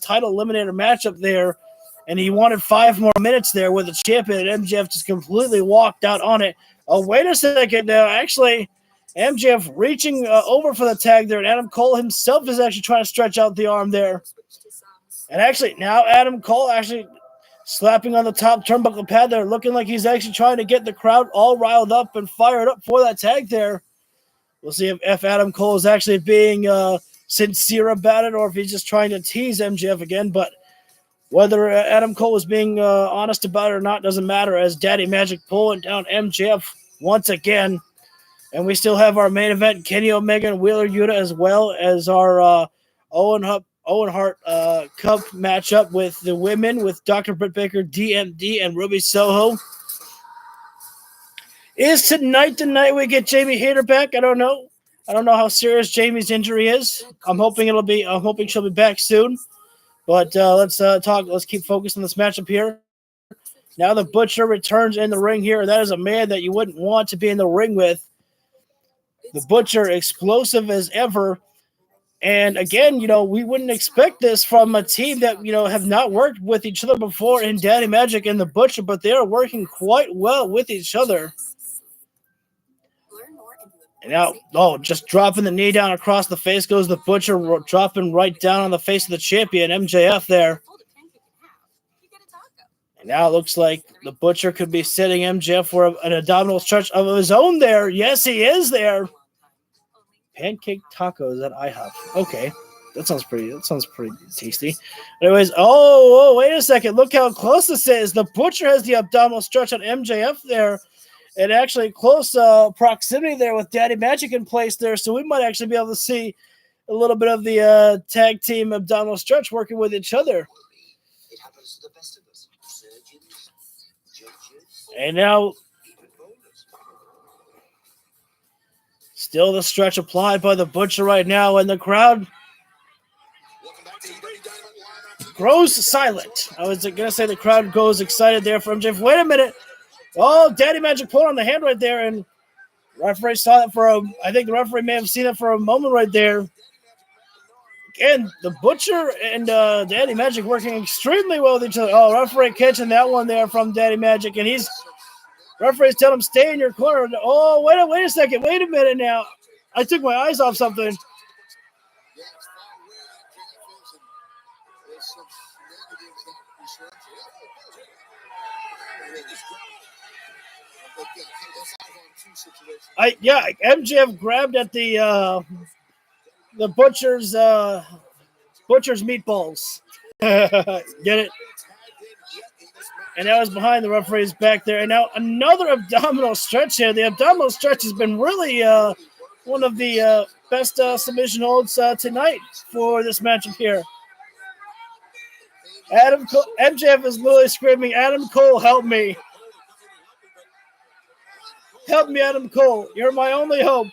title eliminator matchup there, and he wanted 5 more minutes there with the champion, and MJF just completely walked out on it. Oh, wait a second now. Actually, MJF reaching over for the tag there, and Adam Cole himself is actually trying to stretch out the arm there. And actually, now Adam Cole actually slapping on the top turnbuckle pad there, looking like he's actually trying to get the crowd all riled up and fired up for that tag there. We'll see if Adam Cole is actually being sincere about it or if he's just trying to tease MJF again. But whether Adam Cole is being honest about it or not doesn't matter, as Daddy Magic pulling down MJF once again. And we still have our main event, Kenny Omega and Wheeler Yuta, as well as our Owen Hart Cup matchup with the women, with Dr. Britt Baker, DMD, and Ruby Soho. Is tonight the night we get Jamie Hayter back? I don't know how serious Jamie's injury is. I'm hoping she'll be back soon. But let's keep focused on this matchup here. Now the Butcher returns in the ring here. That is a man that you wouldn't want to be in the ring with. The Butcher, explosive as ever. And again, we wouldn't expect this from a team that, have not worked with each other before in Daddy Magic and the Butcher, but they are working quite well with each other. And now, just dropping the knee down across the face goes the Butcher, dropping right down on the face of the champion, MJF there. Now it looks like the Butcher could be setting MJF for an abdominal stretch of his own there. Yes, he is there. Pancake tacos at IHOP. Okay. That sounds pretty tasty. Anyways, wait a second. Look how close this is. The Butcher has the abdominal stretch on MJF there. And actually close proximity there with Daddy Magic in place there. So we might actually be able to see a little bit of the tag team abdominal stretch working with each other. It happens to the best of us. Surgeons, judges, and now still the stretch applied by the Butcher right now, and the crowd grows silent. I was going to say the crowd goes excited there for MJF. Wait a minute. Oh, Daddy Magic pulled on the hand right there, and referee saw that I think the referee may have seen it for a moment right there. Again, the Butcher and Daddy Magic working extremely well with each other. Oh, referee catching that one there from Daddy Magic, and referee's telling him, stay in your corner. Oh, wait a second. Wait a minute now. I took my eyes off something. MJF grabbed at the Butcher's meatballs. Get it? And that was behind the referee's back there. And now another abdominal stretch here. The abdominal stretch has been really one of the best submission holds tonight for this matchup here. MJF is literally screaming, Adam Cole, help me. Help me, Adam Cole. You're my only hope.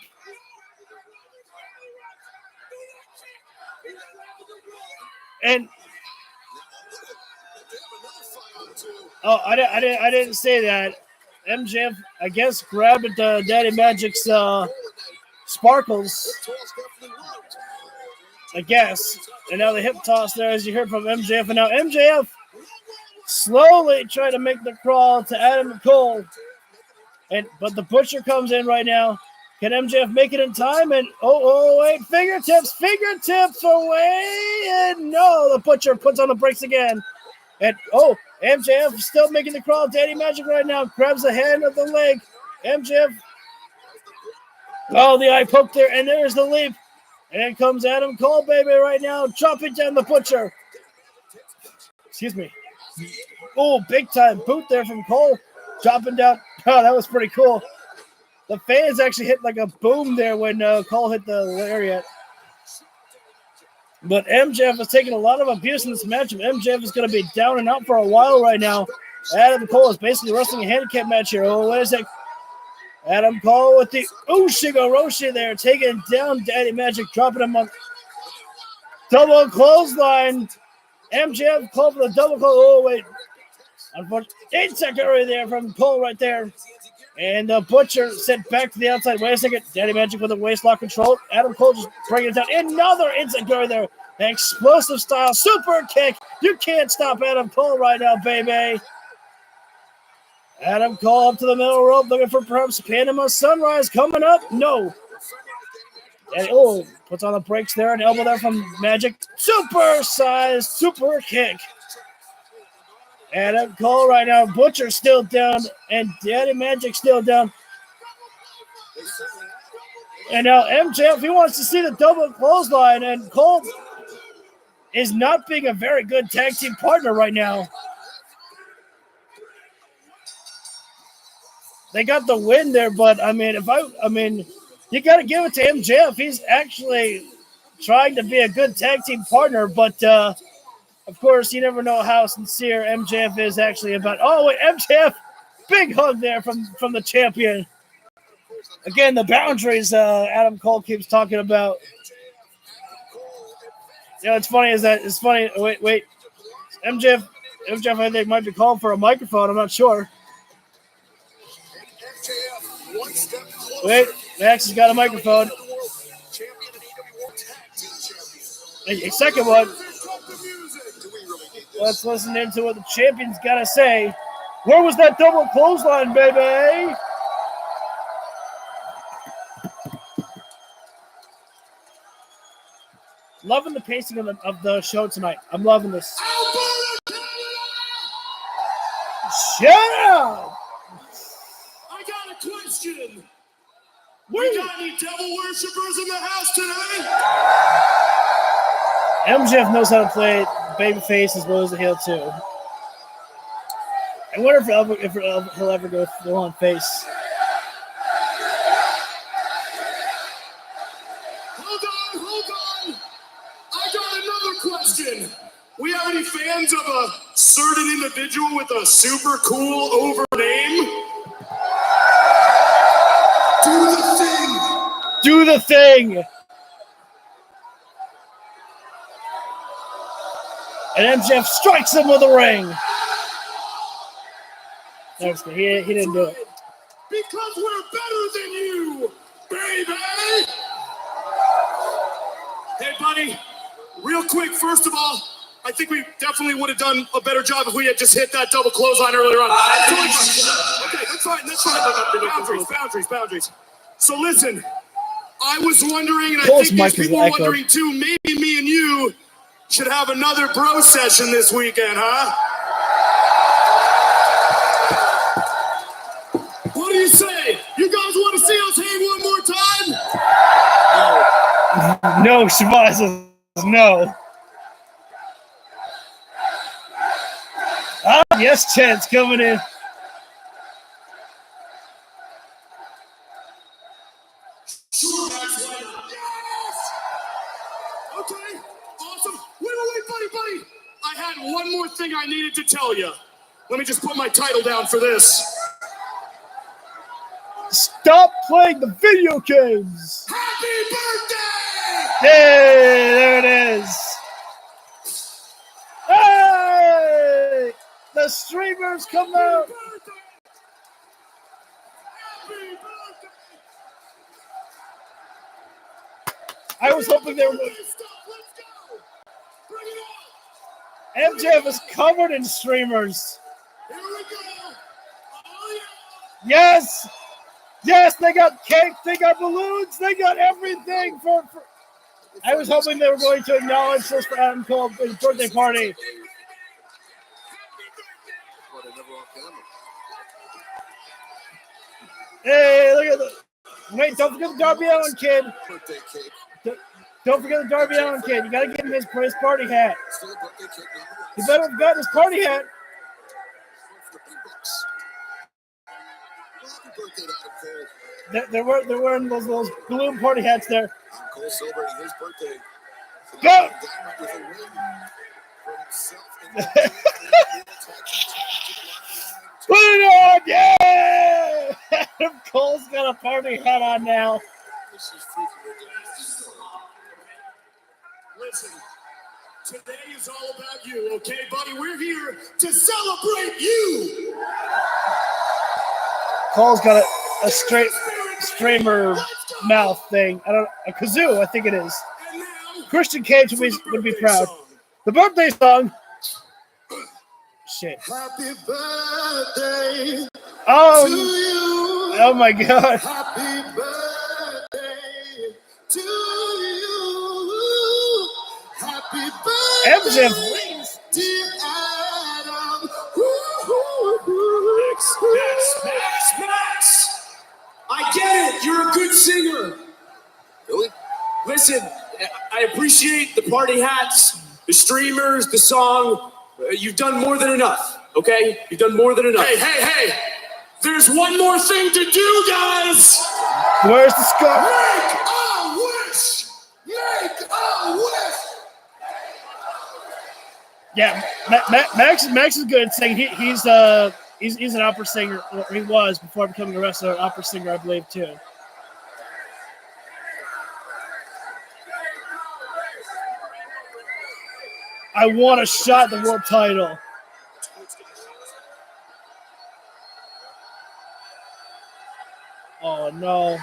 And I didn't say that. MJF, I guess, grabbed at Daddy Magic's sparkles. I guess. And now the hip toss there, as you heard from MJF. And now MJF slowly trying to make the crawl to Adam Cole. But the Butcher comes in right now. Can MJF make it in time? And wait, fingertips away. And no, the Butcher puts on the brakes again. And MJF still making the crawl. Daddy Magic right now grabs the hand of the leg. MJF. Oh, the eye poke there, and there's the leap. And in comes Adam Cole, baby, right now, chopping down the Butcher. Excuse me. Oh, big time boot there from Cole, chopping down. Oh, that was pretty cool. The fans actually hit like a boom there when Cole hit the lariat. But MJF is taking a lot of abuse in this matchup. MJF is going to be down and out for a while right now. Adam Cole is basically wrestling a handicap match here. Oh, wait a sec. Adam Cole with the Ushigoroshi there, taking down Daddy Magic, dropping him on double clothesline. MJF Cole for the double close. Oh, wait. Unfortunately, 8 second right there from Cole right there. And the Butcher sent back to the outside. Wait a second. Daddy Magic with a waist lock control. Adam Cole just bringing it down. Another inside there. An explosive style super kick. You can't stop Adam Cole right now, baby. Adam Cole up to the middle rope, looking for perhaps Panama Sunrise coming up. No. And puts on the brakes there. An elbow there from Magic. Super size, super kick. Adam Cole right now. Butcher still down. And Daddy Magic still down. And now MJF, he wants to see the double clothesline. And Cole is not being a very good tag team partner right now. They got the win there, but you got to give it to MJF. He's actually trying to be a good tag team partner, but of course, you never know how sincere MJF is actually about. Oh, wait, MJF, big hug there from the champion. Again, the boundaries Adam Cole keeps talking about. It's funny. Wait. MJF, I think, might be calling for a microphone. I'm not sure. Wait, Max has got a microphone. A second one. Let's listen into what the champion's got to say. Where was that double clothesline, baby? Loving the pacing of the show tonight. I'm loving this. Yeah! I got a question. We got any devil worshippers in the house today? MJF knows how to play babyface as well as the heel too. I wonder if he'll ever go full on face. Hold on. I got another question. We have any fans of a certain individual with a super cool over name? Do the thing. Do the thing. And MJF strikes him with a ring. That's good. He didn't do it. Because we're better than you, baby. Hey, buddy. Real quick, first of all, I think we definitely would have done a better job if we had just hit that double clothesline earlier on. Okay, that's fine. Boundaries. So listen, I was wondering, and I think these people were wondering too, maybe me and you should have another bro session this weekend, huh? What do you say? You guys want to see us hang one more time? No, Shabazz says no. Ah, yes, Chance coming in. Sure, Max, why not? Yes! Okay, awesome. Wait, buddy. I had one more thing I needed to tell you. Let me just put my title down for this. Stop playing the video games. Happy birthday! Hey, there it is. Hey! The streamers come out. Happy birthday! I was hoping they were. Let's go! Bring it on! MJF is covered in streamers. Here we go! Oh, Yes, they got cake, they got balloons, they got everything for I was hoping they were going to acknowledge this for Adam Cole's birthday party. Hey, look at the. Wait, don't forget the Darby Allin kid. Don't forget the Darby Allin kid. You gotta give him his party hat. He better have gotten his party hat. They're wearing those balloon party hats there. Cole celebrating his birthday. Go! Put it on! Yeah! Adam Cole's got a party hat on now. Listen, today is all about you, okay, buddy? We're here to celebrate you. Cole's got a straight streamer mouth thing. A kazoo, I think it is. Christian Cage would be proud. The birthday song. Shit. Happy birthday to you. Oh my God. Happy birthday to you. Happy birthday, MJF. dear Adam. Max. I get it. You're a good singer. Really? Listen, I appreciate the party hats, the streamers, the song. You've done more than enough, okay? You've done more than enough. Hey. There's one more thing to do, guys. Where's the scar? Make a wish. Make a wish. Yeah, Max is good at singing. He's an opera singer. Or he was before becoming a wrestler, an opera singer, I believe, too. I want a shot at the world title. Oh, no.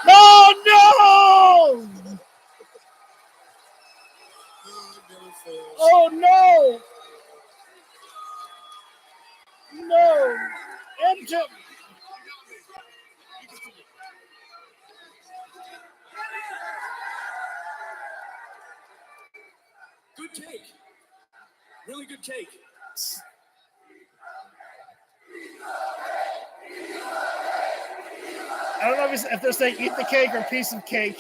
No! Oh, no! No! MJ. Good cake. Really good cake. I don't know if they're saying eat the cake or piece of cake.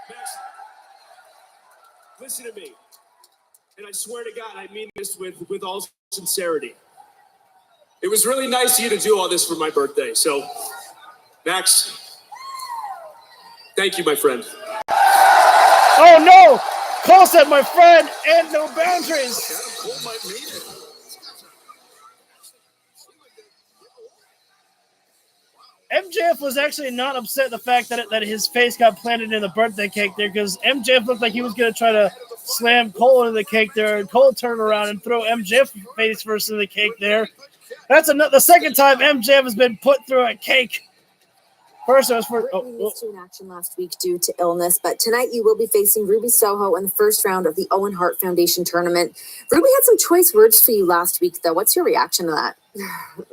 Max, listen to me. And I swear to God, I mean this with all sincerity. It was really nice of you to do all this for my birthday. So, Max, thank you, my friend. Oh, no! Cole said, my friend, and no boundaries. Cole might mean it. MJF was actually not upset at the fact that his face got planted in the birthday cake there, because MJF looked like he was going to try to slam Cole into the cake there, and Cole turned around and throw MJF face first in the cake there. That's the second time MJF has been put through a cake. First, it was for missed you in action last week due to illness, but tonight you will be facing Ruby Soho in the first round of the Owen Hart Foundation tournament. Ruby had some choice words for you last week, though. What's your reaction to that?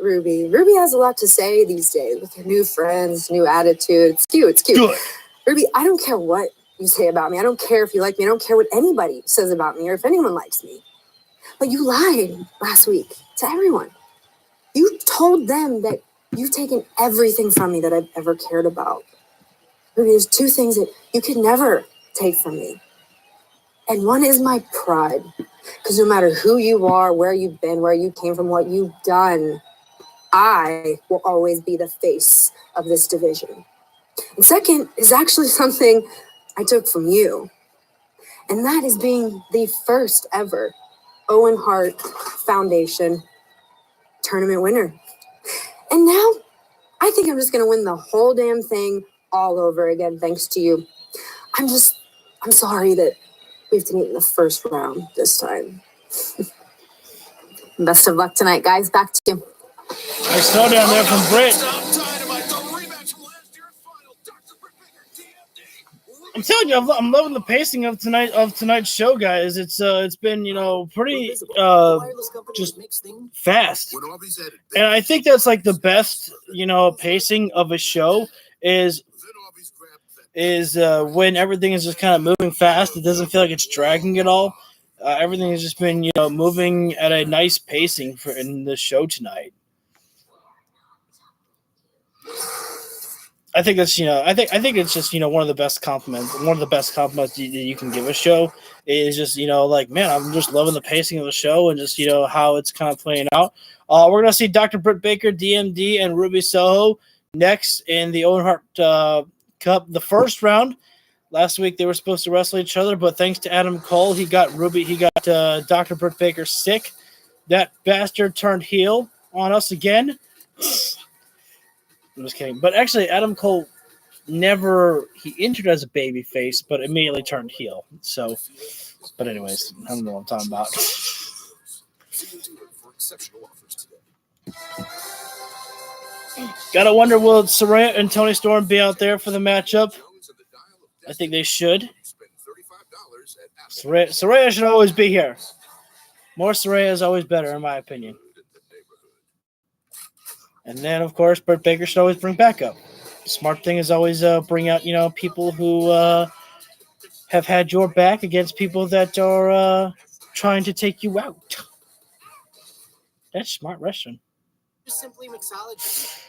Ruby has a lot to say these days with her new friends, new attitude. It's cute. Good. Ruby, I don't care what you say about me. I don't care if you like me. I don't care what anybody says about me or if anyone likes me. But you lied last week to everyone. You told them that you've taken everything from me that I've ever cared about. Ruby, there's two things that you could never take from me. And one is my pride. Because no matter who you are, where you've been, where you came from, what you've done, I will always be the face of this division. And second is actually something I took from you. And that is being the first ever Owen Hart Foundation tournament winner. And now I think I'm just going to win the whole damn thing all over again, thanks to you. I'm sorry that we have to meet in the first round this time. Best of luck tonight, guys. Back to you. Nice throw down there from Britt. I'm telling you, I'm loving the pacing of tonight's show, guys. It's been pretty just fast, and I think that's like the best pacing of a show is when everything is just kind of moving fast. It doesn't feel like it's dragging at all. Everything has just been moving at a nice pacing in the show tonight. I think that's I think it's just one of the best compliments. One of the best compliments that you can give a show is just like, man, I'm just loving the pacing of the show and just how it's kind of playing out. We're gonna see Dr. Britt Baker, DMD, and Ruby Soho next in the Owen Hart Cup, the first round. Last week they were supposed to wrestle each other, but thanks to Adam Cole, he got Dr. Britt Baker sick. That bastard turned heel on us again. I'm just kidding. But actually, Adam Cole he entered as a baby face, but immediately turned heel. So, but anyways, I don't know what I'm talking about. Gotta wonder, will Saraya and Toni Storm be out there for the matchup? I think they should. Saraya should always be here. More Saraya is always better, in my opinion. And then, of course, Britt Baker should always bring backup. The smart thing is always bring out, people who have had your back against people that are trying to take you out. That's smart wrestling. Simply mixology.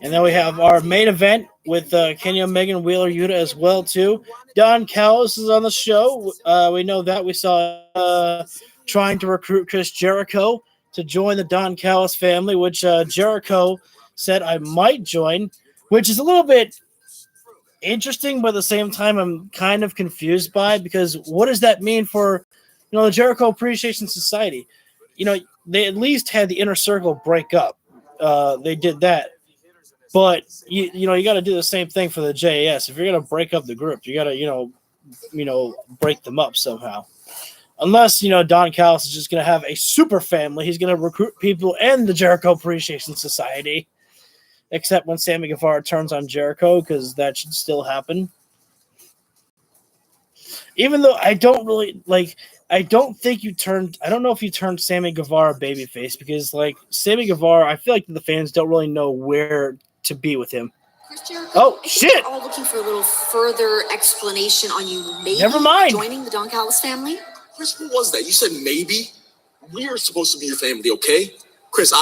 And then we have our main event with Kenny Omega and Wheeler Yuta as well, too. Don Callis is on the show. We know that. We saw trying to recruit Chris Jericho to join the Don Callis family, which Jericho said I might join, which is a little bit interesting, but at the same time I'm kind of confused by, because what does that mean for the Jericho Appreciation Society? They at least had the Inner Circle break up. They did that. But you got to do the same thing for the JAS. If you're going to break up the group, you got to break them up somehow. Unless, Don Callis is just going to have a super family. He's going to recruit people and the Jericho Appreciation Society. Except when Sammy Guevara turns on Jericho, because that should still happen. Even though I don't think you turned – I don't know if you turned Sammy Guevara babyface, because, Sammy Guevara, I feel like the fans don't really know where to be with him. Chris Jericho, oh, shit! We're all looking for a little further explanation on you maybe Never mind. joining the Don Callis family. Chris, what was that? You said maybe? we're supposed to be your family, okay? Chris,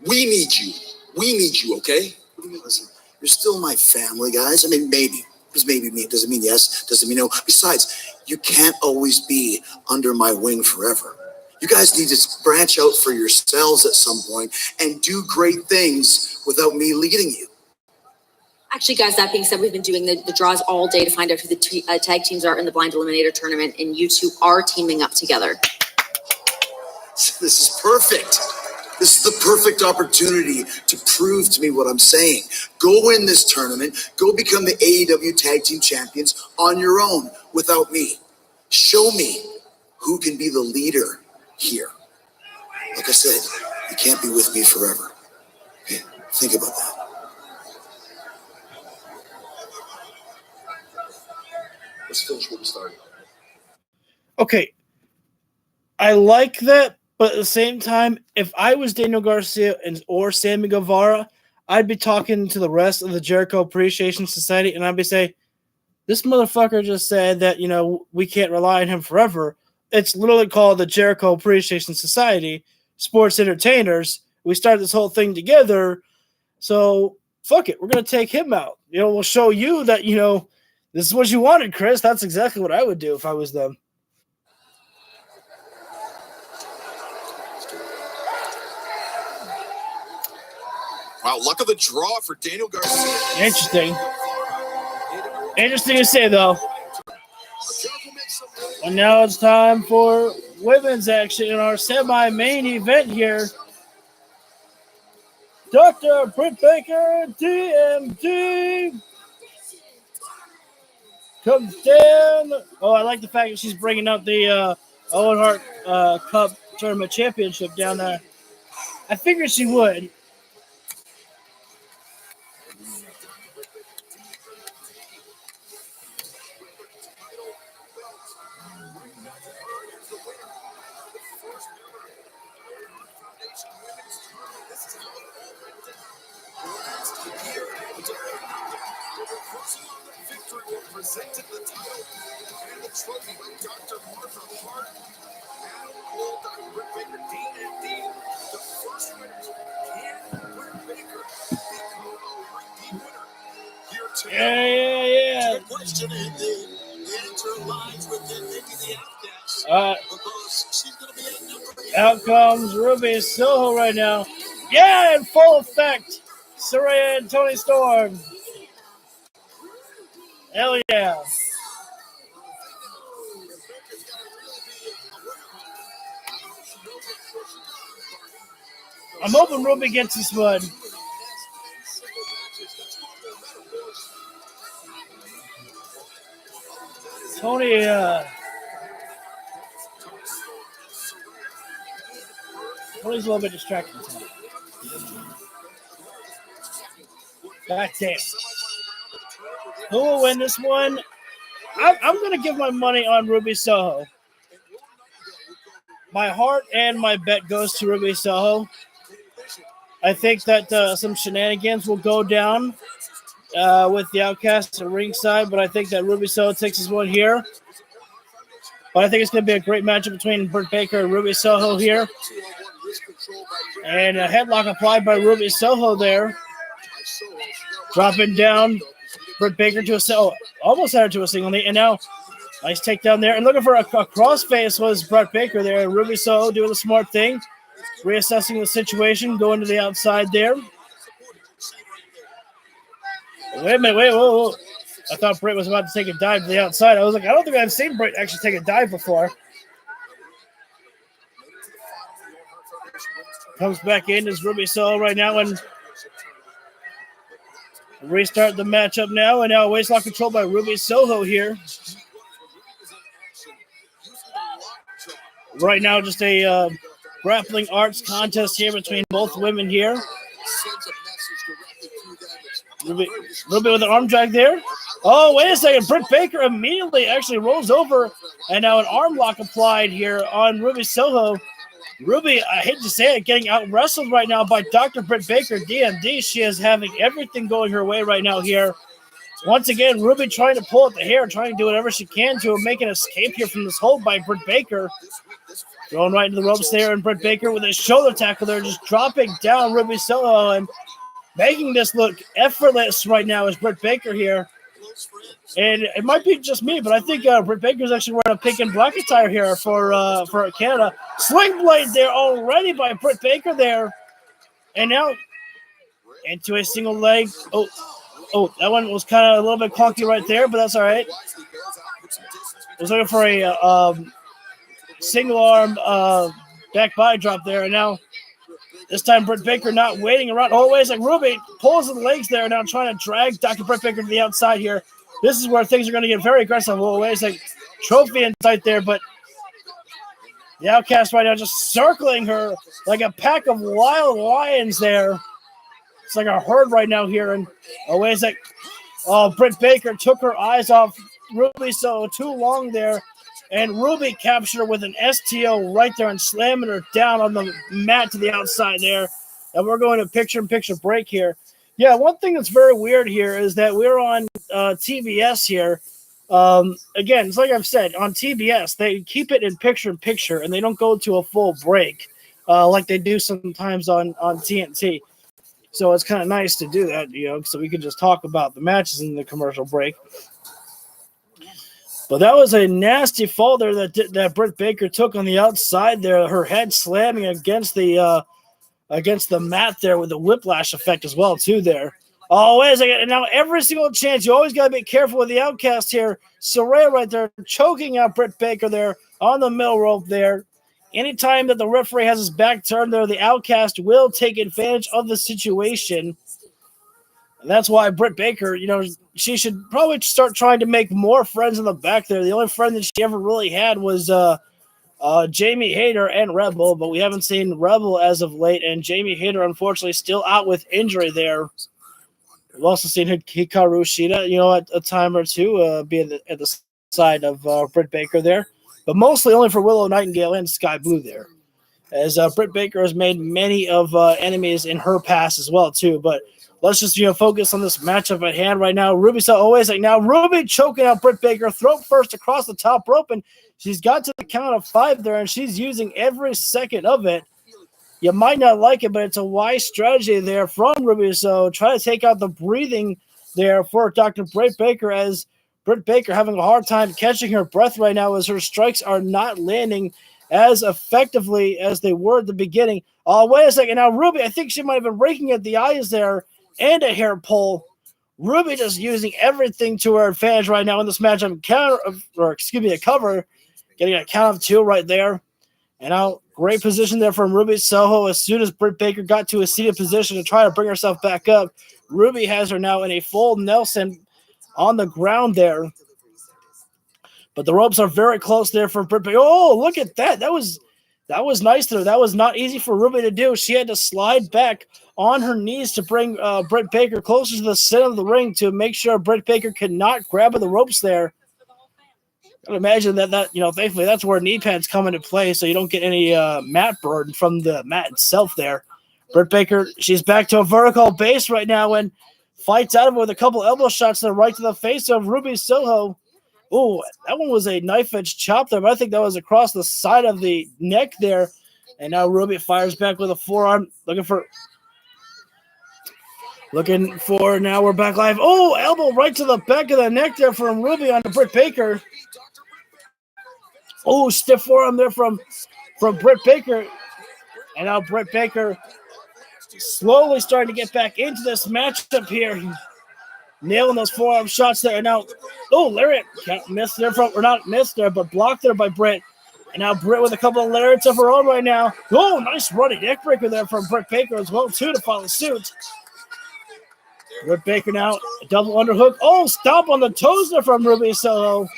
we need you. We need you, okay? What do you mean? Listen, you're still my family, guys. I mean, maybe. Does maybe mean? Does it mean yes? Does it mean no? Besides, you can't always be under my wing forever. You guys need to branch out for yourselves at some point and do great things without me leading you. Actually, guys, that being said, we've been doing the draws all day to find out who the tag teams are in the Blind Eliminator tournament, and you two are teaming up together. This is perfect. This is the perfect opportunity to prove to me what I'm saying. Go win this tournament. Go become the AEW Tag Team Champions on your own without me. Show me who can be the leader here. Like I said, you can't be with me forever. Okay, think about that. Let's finish what we started. Okay. I like that, but at the same time, if I was Daniel Garcia or Sammy Guevara, I'd be talking to the rest of the Jericho Appreciation Society, and I'd be saying, this motherfucker just said that, we can't rely on him forever. It's literally called the Jericho Appreciation Society, sports entertainers. We started this whole thing together, so fuck it. We're going to take him out. We'll show you that, this is what you wanted, Chris. That's exactly what I would do if I was them. Wow, luck of the draw for Daniel Garcia. Interesting. Interesting to say, though. And now it's time for women's action in our semi-main event here. Dr. Britt Baker, DMD, comes down. Oh, I like the fact that she's bringing up the Owen Hart Cup Tournament Championship down there. I figured she would. Presented the title and the trophy by Dr. Martha Hart, Adam Cole, Dr. Britt Baker, DMD. The first winners can Britt Baker become a repeat winner here today. Yeah. The question and the answer lies within Nikki the Outcast. Because she's going to be at number 8. Out comes Ruby Soho right now. Yeah, in full effect. Saraya and Toni Storm. Hell yeah. I'm hoping Ruby gets this one. Tony's a little bit distracted tonight. God damn. Who will win this one? I'm going to give my money on Ruby Soho. My heart and my bet goes to Ruby Soho. I think that some shenanigans will go down with the Outcasts at ringside, but I think that Ruby Soho takes this one here. But I think it's going to be a great matchup between Britt Baker and Ruby Soho here. And a headlock applied by Ruby Soho there. Dropping down Britt Baker to almost had her to a single knee. And now, nice takedown there. And looking for a crossface was Britt Baker there. And Ruby Soho doing the smart thing. Reassessing the situation, going to the outside there. Wait a minute, whoa. I thought Britt was about to take a dive to the outside. I was like, I don't think I've seen Britt actually take a dive before. Comes back in as Ruby Soho right now and restart the matchup now. And now waistlock control by Ruby Soho here. Right now, just a grappling arts contest here between both women here. Ruby with an arm drag there. Oh, wait a second. Britt Baker immediately actually rolls over. And now an arm lock applied here on Ruby Soho. Ruby, I hate to say it, getting out-wrestled right now by Dr. Britt Baker, DMD. She is having everything going her way right now here. Once again, Ruby trying to pull at the hair, trying to do whatever she can to make an escape here from this hold by Britt Baker. Thrown right into the ropes there, and Britt Baker with a shoulder tackle there, just dropping down Ruby Soho and making this look effortless right now is Britt Baker here. And it might be just me, but I think Britt Baker's actually wearing a pink and black attire here for Canada. Sling blade there already by Britt Baker there. And now into a single leg. Oh, that one was kind of a little bit clunky right there, but that's all right. I was looking for a single arm back body drop there, and now this time Britt Baker not waiting around. Always like Ruby pulls the legs there, now trying to drag Dr. Britt Baker to the outside here. This is where things are going to get very aggressive. Always like trophy in sight there, but the Outcast right now just circling her like a pack of wild lions there. It's like a herd right now here, and always like Britt Baker took her eyes off Ruby so too long there, and Ruby captured her with an STO right there and slamming her down on the mat to the outside there. And we're going to picture-in-picture break here. Yeah, one thing that's very weird here is that we're on TBS here. Again, it's like I've said, on TBS, they keep it in picture-in-picture, and they don't go to a full break like they do sometimes on TNT. So it's kind of nice to do that, so we can just talk about the matches in the commercial break. But that was a nasty fall there that Britt Baker took on the outside there. Her head slamming against the mat there with the whiplash effect as well too there. Oh, wait a second. And now every single chance, you always got to be careful with the Outcast here. Saraya right there choking out Britt Baker there on the middle rope there. Anytime that the referee has his back turned there, the Outcast will take advantage of the situation. And that's why Britt Baker, she should probably start trying to make more friends in the back there. The only friend that she ever really had was Jamie Hayter and Rebel, but we haven't seen Rebel as of late, and Jamie Hayter, unfortunately, still out with injury there. We've also seen Hikaru Shida, a time or two be at the side of Britt Baker there, but mostly only for Willow Nightingale and Sky Blue there, as Britt Baker has made many of enemies in her past as well, too, but let's just focus on this matchup at hand right now. Ruby always like now Ruby choking out Britt Baker, throat first across the top rope, and she's got to the count of 5 there, and she's using every second of it. You might not like it, but it's a wise strategy there from Ruby. So try to take out the breathing there for Dr. Britt Baker, as Britt Baker having a hard time catching her breath right now as her strikes are not landing as effectively as they were at the beginning. Oh, wait a second. Now Ruby, I think she might have been raking at the eyes there and a hair pull. Ruby just using everything to her advantage right now in this matchup. A cover, getting a count of 2 right there. And now great position there from Ruby Soho. As soon as Britt Baker got to a seated position to try to bring herself back up, Ruby has her now in a full Nelson on the ground there. But the ropes are very close there for Britt Baker. Oh, look at that. That was nice there. That was not easy for Ruby to do. She had to slide back on her knees to bring Britt Baker closer to the center of the ring to make sure Britt Baker could not grab the ropes there. I can imagine that thankfully that's where knee pads come into play, so you don't get any mat burn from the mat itself there. Britt Baker, she's back to a vertical base right now and fights out of it with a couple elbow shots that are right to the face of Ruby Soho. Oh, that one was a knife-edge chop there, but I think that was across the side of the neck there. And now Ruby fires back with a forearm, looking for now we're back live. Oh, elbow right to the back of the neck there from Ruby on Britt Baker. Oh, stiff forearm there from Britt Baker. And now Britt Baker slowly starting to get back into this matchup here. Nailing those forearm shots there. And now, lariat. Missed there not missed there, but blocked there by Britt. And now Britt with a couple of lariats of her own right now. Oh, nice running neck breaker there from Britt Baker as well, too, to follow suit. Britt Baker now, a double underhook. Oh, stomp on the toes there from Ruby Soho.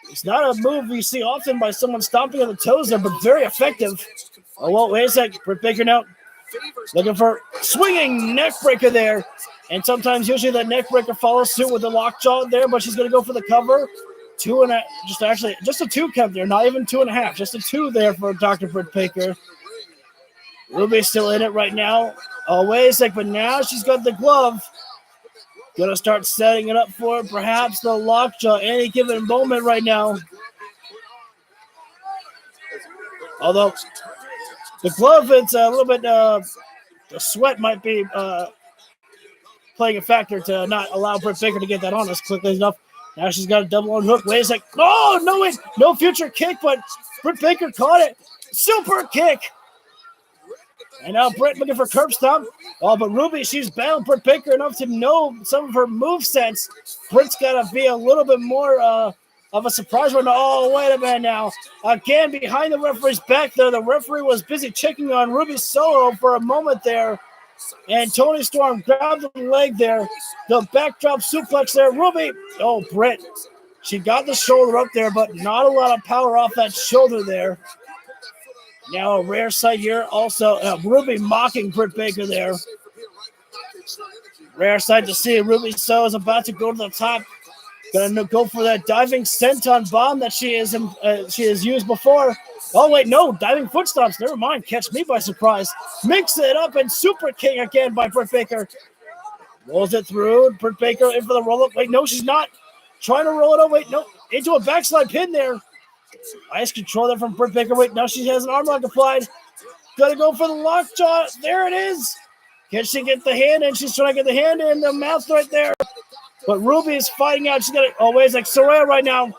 It's not a move you see often by someone stomping on the toes there, but very effective. Oh, well, wait a sec. Britt Baker now looking for swinging neck breaker there. And sometimes, usually, that neck breaker follows suit with a lockjaw there, but she's going to go for the cover. Just a 2 count there, not even 2.5. Just a 2 there for Dr. Britt Baker. Ruby's still in it right now. Oh, wait a sec, but now she's got the glove. Going to start setting it up for perhaps the lockjaw any given moment right now. Although the glove, it's a little bit, the sweat might be playing a factor to not allow Britt Baker to get that on us quickly enough. Now she's got a double on hook. Wait a sec. Oh, no, wait. No future kick, but Britt Baker caught it. Super kick. And now Britt looking for curb stomp. Oh, but Ruby, she's battled Britt Baker enough to know some of her movesets. Britt's got to be a little bit more of a surprise right now. Oh, wait a minute now. Again, behind the referee's back there, the referee was busy checking on Ruby Solo for a moment there. And Toni Storm grabbed the leg there. The backdrop suplex there. Ruby. Oh, Britt. She got the shoulder up there, but not a lot of power off that shoulder there. Now a rare sight here. Also, Ruby mocking Britt Baker there. Rare sight to see. Ruby So is about to go to the top. Gonna go for that diving senton bomb that she has used before. Oh, wait, no. Diving foot stomps. Never mind. Catch me by surprise. Mix it up and super kick again by Britt Baker. Rolls it through. Britt Baker in for the roll-up. Wait, no, she's not. Trying to roll it up. Wait, no. Into a backslide pin there. Nice control there from Britt Baker. Wait, now she has an arm lock applied. Gotta go for the lockjaw. There it is. Can she get the hand in? She's trying to get the hand in. The mouth right there. But Ruby is fighting out. She's got to. Oh, wait a sec. Saraya right now.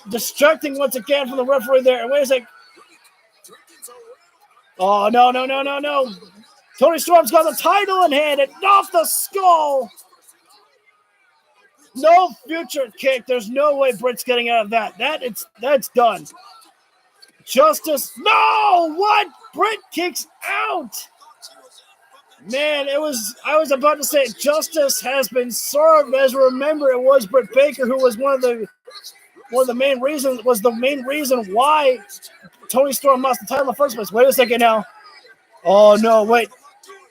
Distracting once again from the referee there. And wait a sec. Oh, no. Toni Storm's got the title in hand and off the skull. No future kick. There's no way Britt's getting out of that. That's done. Justice. No! What? Britt kicks out. Man, I was about to say Justice has been served. As remember, it was Britt Baker who was one of the main reasons why Toni Storm lost the title in the first place. Wait a second now. Oh no, wait.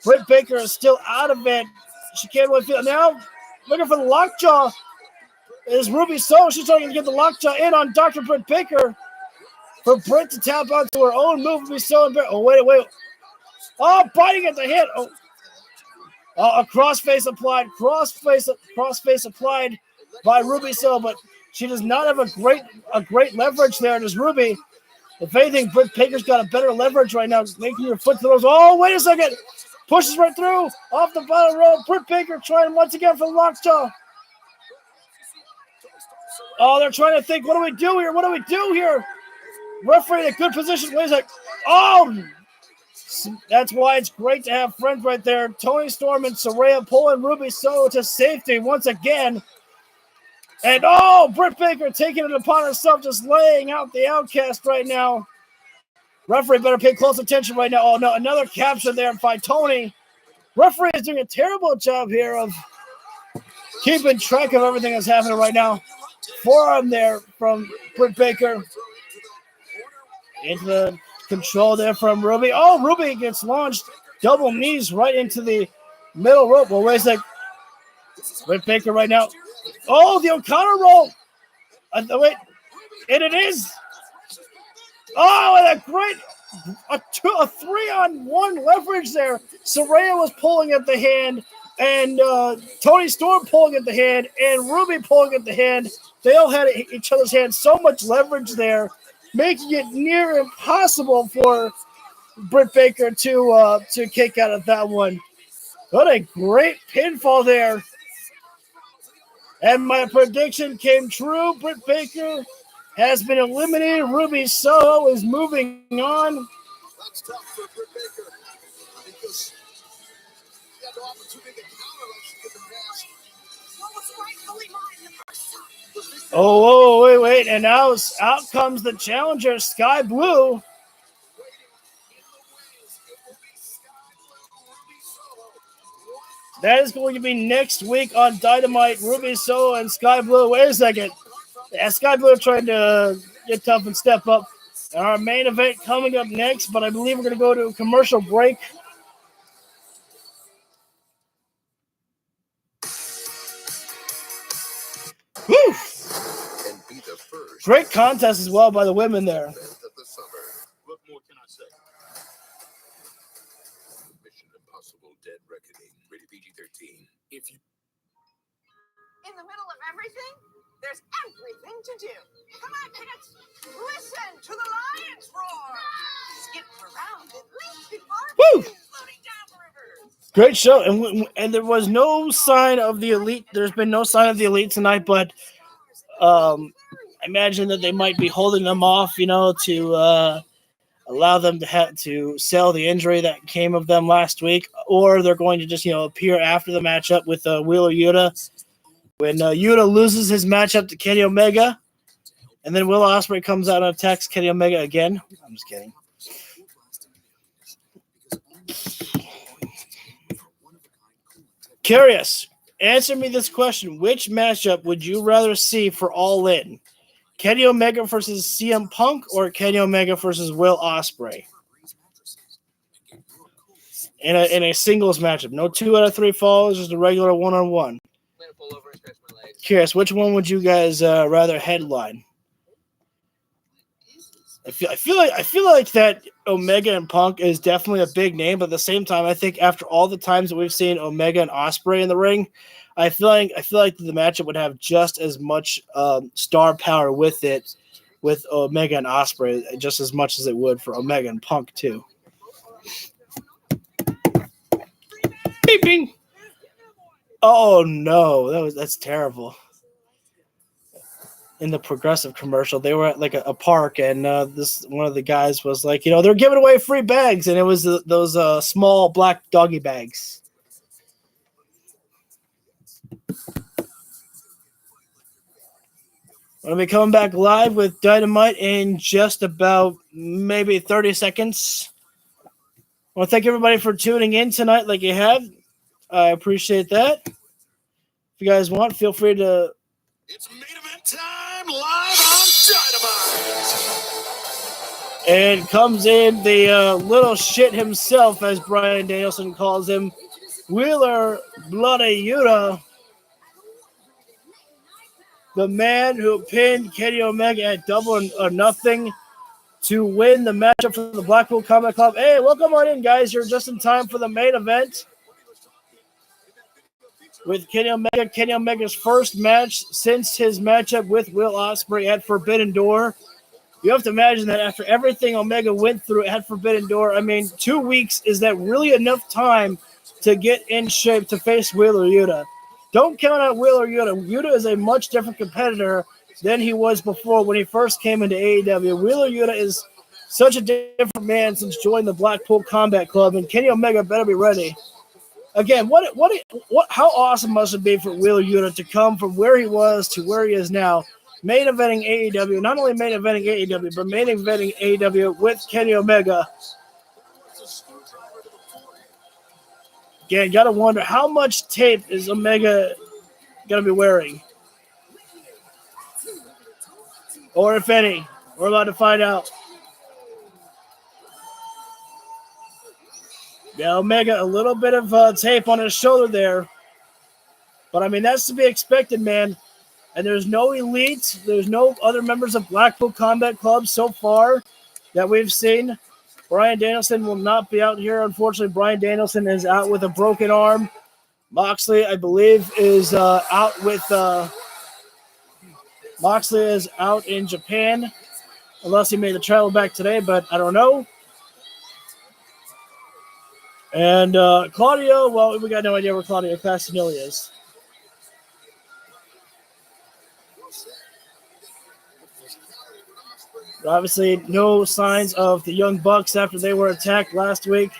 Britt Baker is still out of it. She can't really feel it now. Looking for the lockjaw is Ruby So. She's trying to get the lockjaw in on Dr. Britt Baker for Britt to tap onto her own move. Ruby So. Oh, wait. Oh, biting at the hit. Oh, a crossface applied. Crossface applied by Ruby So, but she does not have a great leverage there. Does Ruby? If anything, Britt Baker's got a better leverage right now, making her foot throws. Oh, wait a second. Pushes right through, off the bottom rope. Britt Baker trying once again for the lockjaw. Oh, they're trying to think, what do we do here? Referee in a good position. Wait a sec. Oh, that's why it's great to have friends right there. Toni Storm and Saraya pulling Ruby So to safety once again. And Britt Baker taking it upon herself, just laying out the outcast right now. Referee better pay close attention right now. Oh, no, another capture there by Toni. Referee is doing a terrible job here of keeping track of everything that's happening right now. Forearm there from Britt Baker. Into the control there from Ruby. Oh, Ruby gets launched. Double knees right into the middle rope. Well, wait a sec. Britt Baker right now. Oh, the O'Connor roll. Wait. And it is. Oh, and a 3-on-1 leverage there. Saraya was pulling at the hand, and Toni Storm pulling at the hand, and Ruby pulling at the hand. They all had each other's hands. So much leverage there, making it near impossible for Britt Baker to kick out of that one. What a great pinfall there. And my prediction came true. Britt Baker has been eliminated. Ruby So is moving on. That's tough for Britt Baker because he had the opportunity to counter like she did in the past. What was rightfully mine the first time? Oh, wait. And now out comes the challenger, Sky Blue. That is going to be next week on Dynamite. Ruby So and Sky Blue. Wait a second. Yeah, Sky Blue trying to get tough and step up. Our main event coming up next, but I believe we're going to go to a commercial break. Woo! Great contest as well by the women there. What more can I say? Mission Impossible Dead Reckoning, rated PG-13. If you in the middle of everything, there's everything to do. Come on, kids, listen to the lion's roar. Woo! Great show, and there was no sign of the Elite. There's been no sign of the Elite tonight, but I imagine that they might be holding them off, to allow them to sell the injury that came of them last week, or they're going to just appear after the matchup with Wheeler Yuta. When Yuta loses his matchup to Kenny Omega, and then Will Ospreay comes out and attacks Kenny Omega again. I'm just kidding. Curious, answer me this question. Which matchup would you rather see for All In? Kenny Omega versus CM Punk or Kenny Omega versus Will Ospreay? In a singles matchup. No 2 out of 3 falls, just a regular 1-on-1. Curious, which one would you guys rather headline? I feel like that Omega and Punk is definitely a big name, but at the same time, I think after all the times that we've seen Omega and Ospreay in the ring, I feel like the matchup would have just as much star power with it, with Omega and Ospreay, just as much as it would for Omega and Punk too. Beeping. Oh no, that's terrible. In the Progressive commercial, they were at like a park, and this one of the guys was like, they're giving away free bags, and it was those small black doggy bags. We'll be coming back live with Dynamite in just about maybe 30 seconds. I want to thank everybody for tuning in tonight like you have. I appreciate that. If you guys want, feel free to... It's main event time live on Dynamite. And comes in the little shit himself, as Bryan Danielson calls him, Wheeler Bloody Yuta, the man who pinned Kenny Omega at Double or Nothing to win the matchup for the Blackpool Combat Club. Hey, welcome on in, guys. You're just in time for the main event with Kenny Omega. Kenny Omega's first match since his matchup with Will Ospreay at Forbidden Door. You have to imagine that after everything Omega went through at Forbidden Door, 2 weeks, is that really enough time to get in shape to face Wheeler Yuta? Don't count out Wheeler Yuta. Yuta is a much different competitor than he was before when he first came into AEW. Wheeler Yuta is such a different man since joining the Blackpool Combat Club, and Kenny Omega better be ready. Again, how awesome must it be for Wheeler Yuta to come from where he was to where he is now, main eventing AEW, not only main eventing AEW, but main eventing AEW with Kenny Omega. Again, gotta wonder how much tape is Omega gonna be wearing, or if any. We're about to find out. Yeah, Omega, a little bit of tape on his shoulder there. But, that's to be expected, man. And there's no Elite. There's no other members of Blackpool Combat Club so far that we've seen. Bryan Danielson will not be out here. Unfortunately, Bryan Danielson is out with a broken arm. Moxley, I believe, is out with... Moxley is out in Japan. Unless he made the travel back today, but I don't know. And Claudio, well, we got no idea where Claudio Castagnoli is. Obviously, no signs of the Young Bucks after they were attacked last week.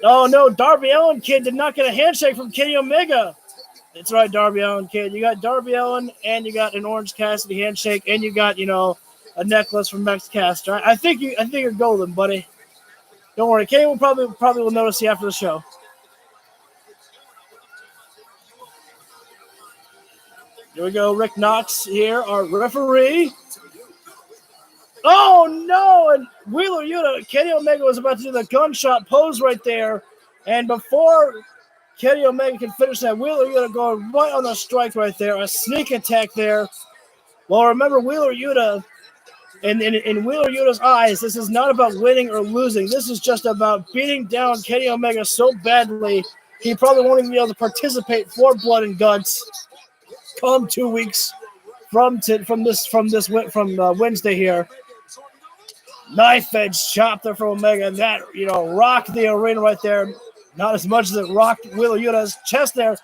Oh, no, Darby Allin Kid did not get a handshake from Kenny Omega. That's right, Darby Allin Kid. You got Darby Allin, and you got an Orange Cassidy handshake, and you got, a necklace from Max Caster. I think you're golden, buddy. Don't worry, Kenny will probably will notice you after the show. Here we go, Rick Knox here, our referee. Oh no! And Wheeler Yuta, Kenny Omega was about to do the gunshot pose right there, and before Kenny Omega can finish that, Wheeler Yuta going right on the strike right there, a sneak attack there. Well, remember Wheeler Yuta. And in Wheeler Yuta's eyes, this is not about winning or losing. This is just about beating down Kenny Omega so badly, he probably won't even be able to participate for Blood and Guts come 2 weeks from Wednesday here. Knife edge chop there from Omega. That, rocked the arena right there. Not as much as it rocked Wheeler Yuta's chest there.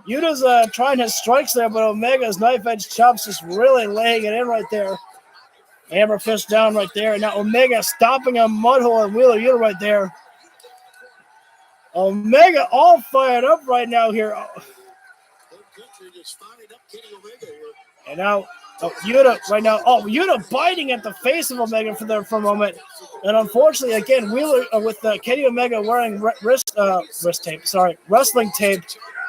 Yuta's trying his strikes there, but Omega's knife edge chops just really laying it in right there. Hammer fist down right there. Now Omega stopping a mud hole on Wheeler Yuta right there. Omega all fired up right now here. And now Yuta right now. Yuta biting at the face of Omega for a moment. And unfortunately, again, Wheeler with Kenny Omega wearing wrestling tape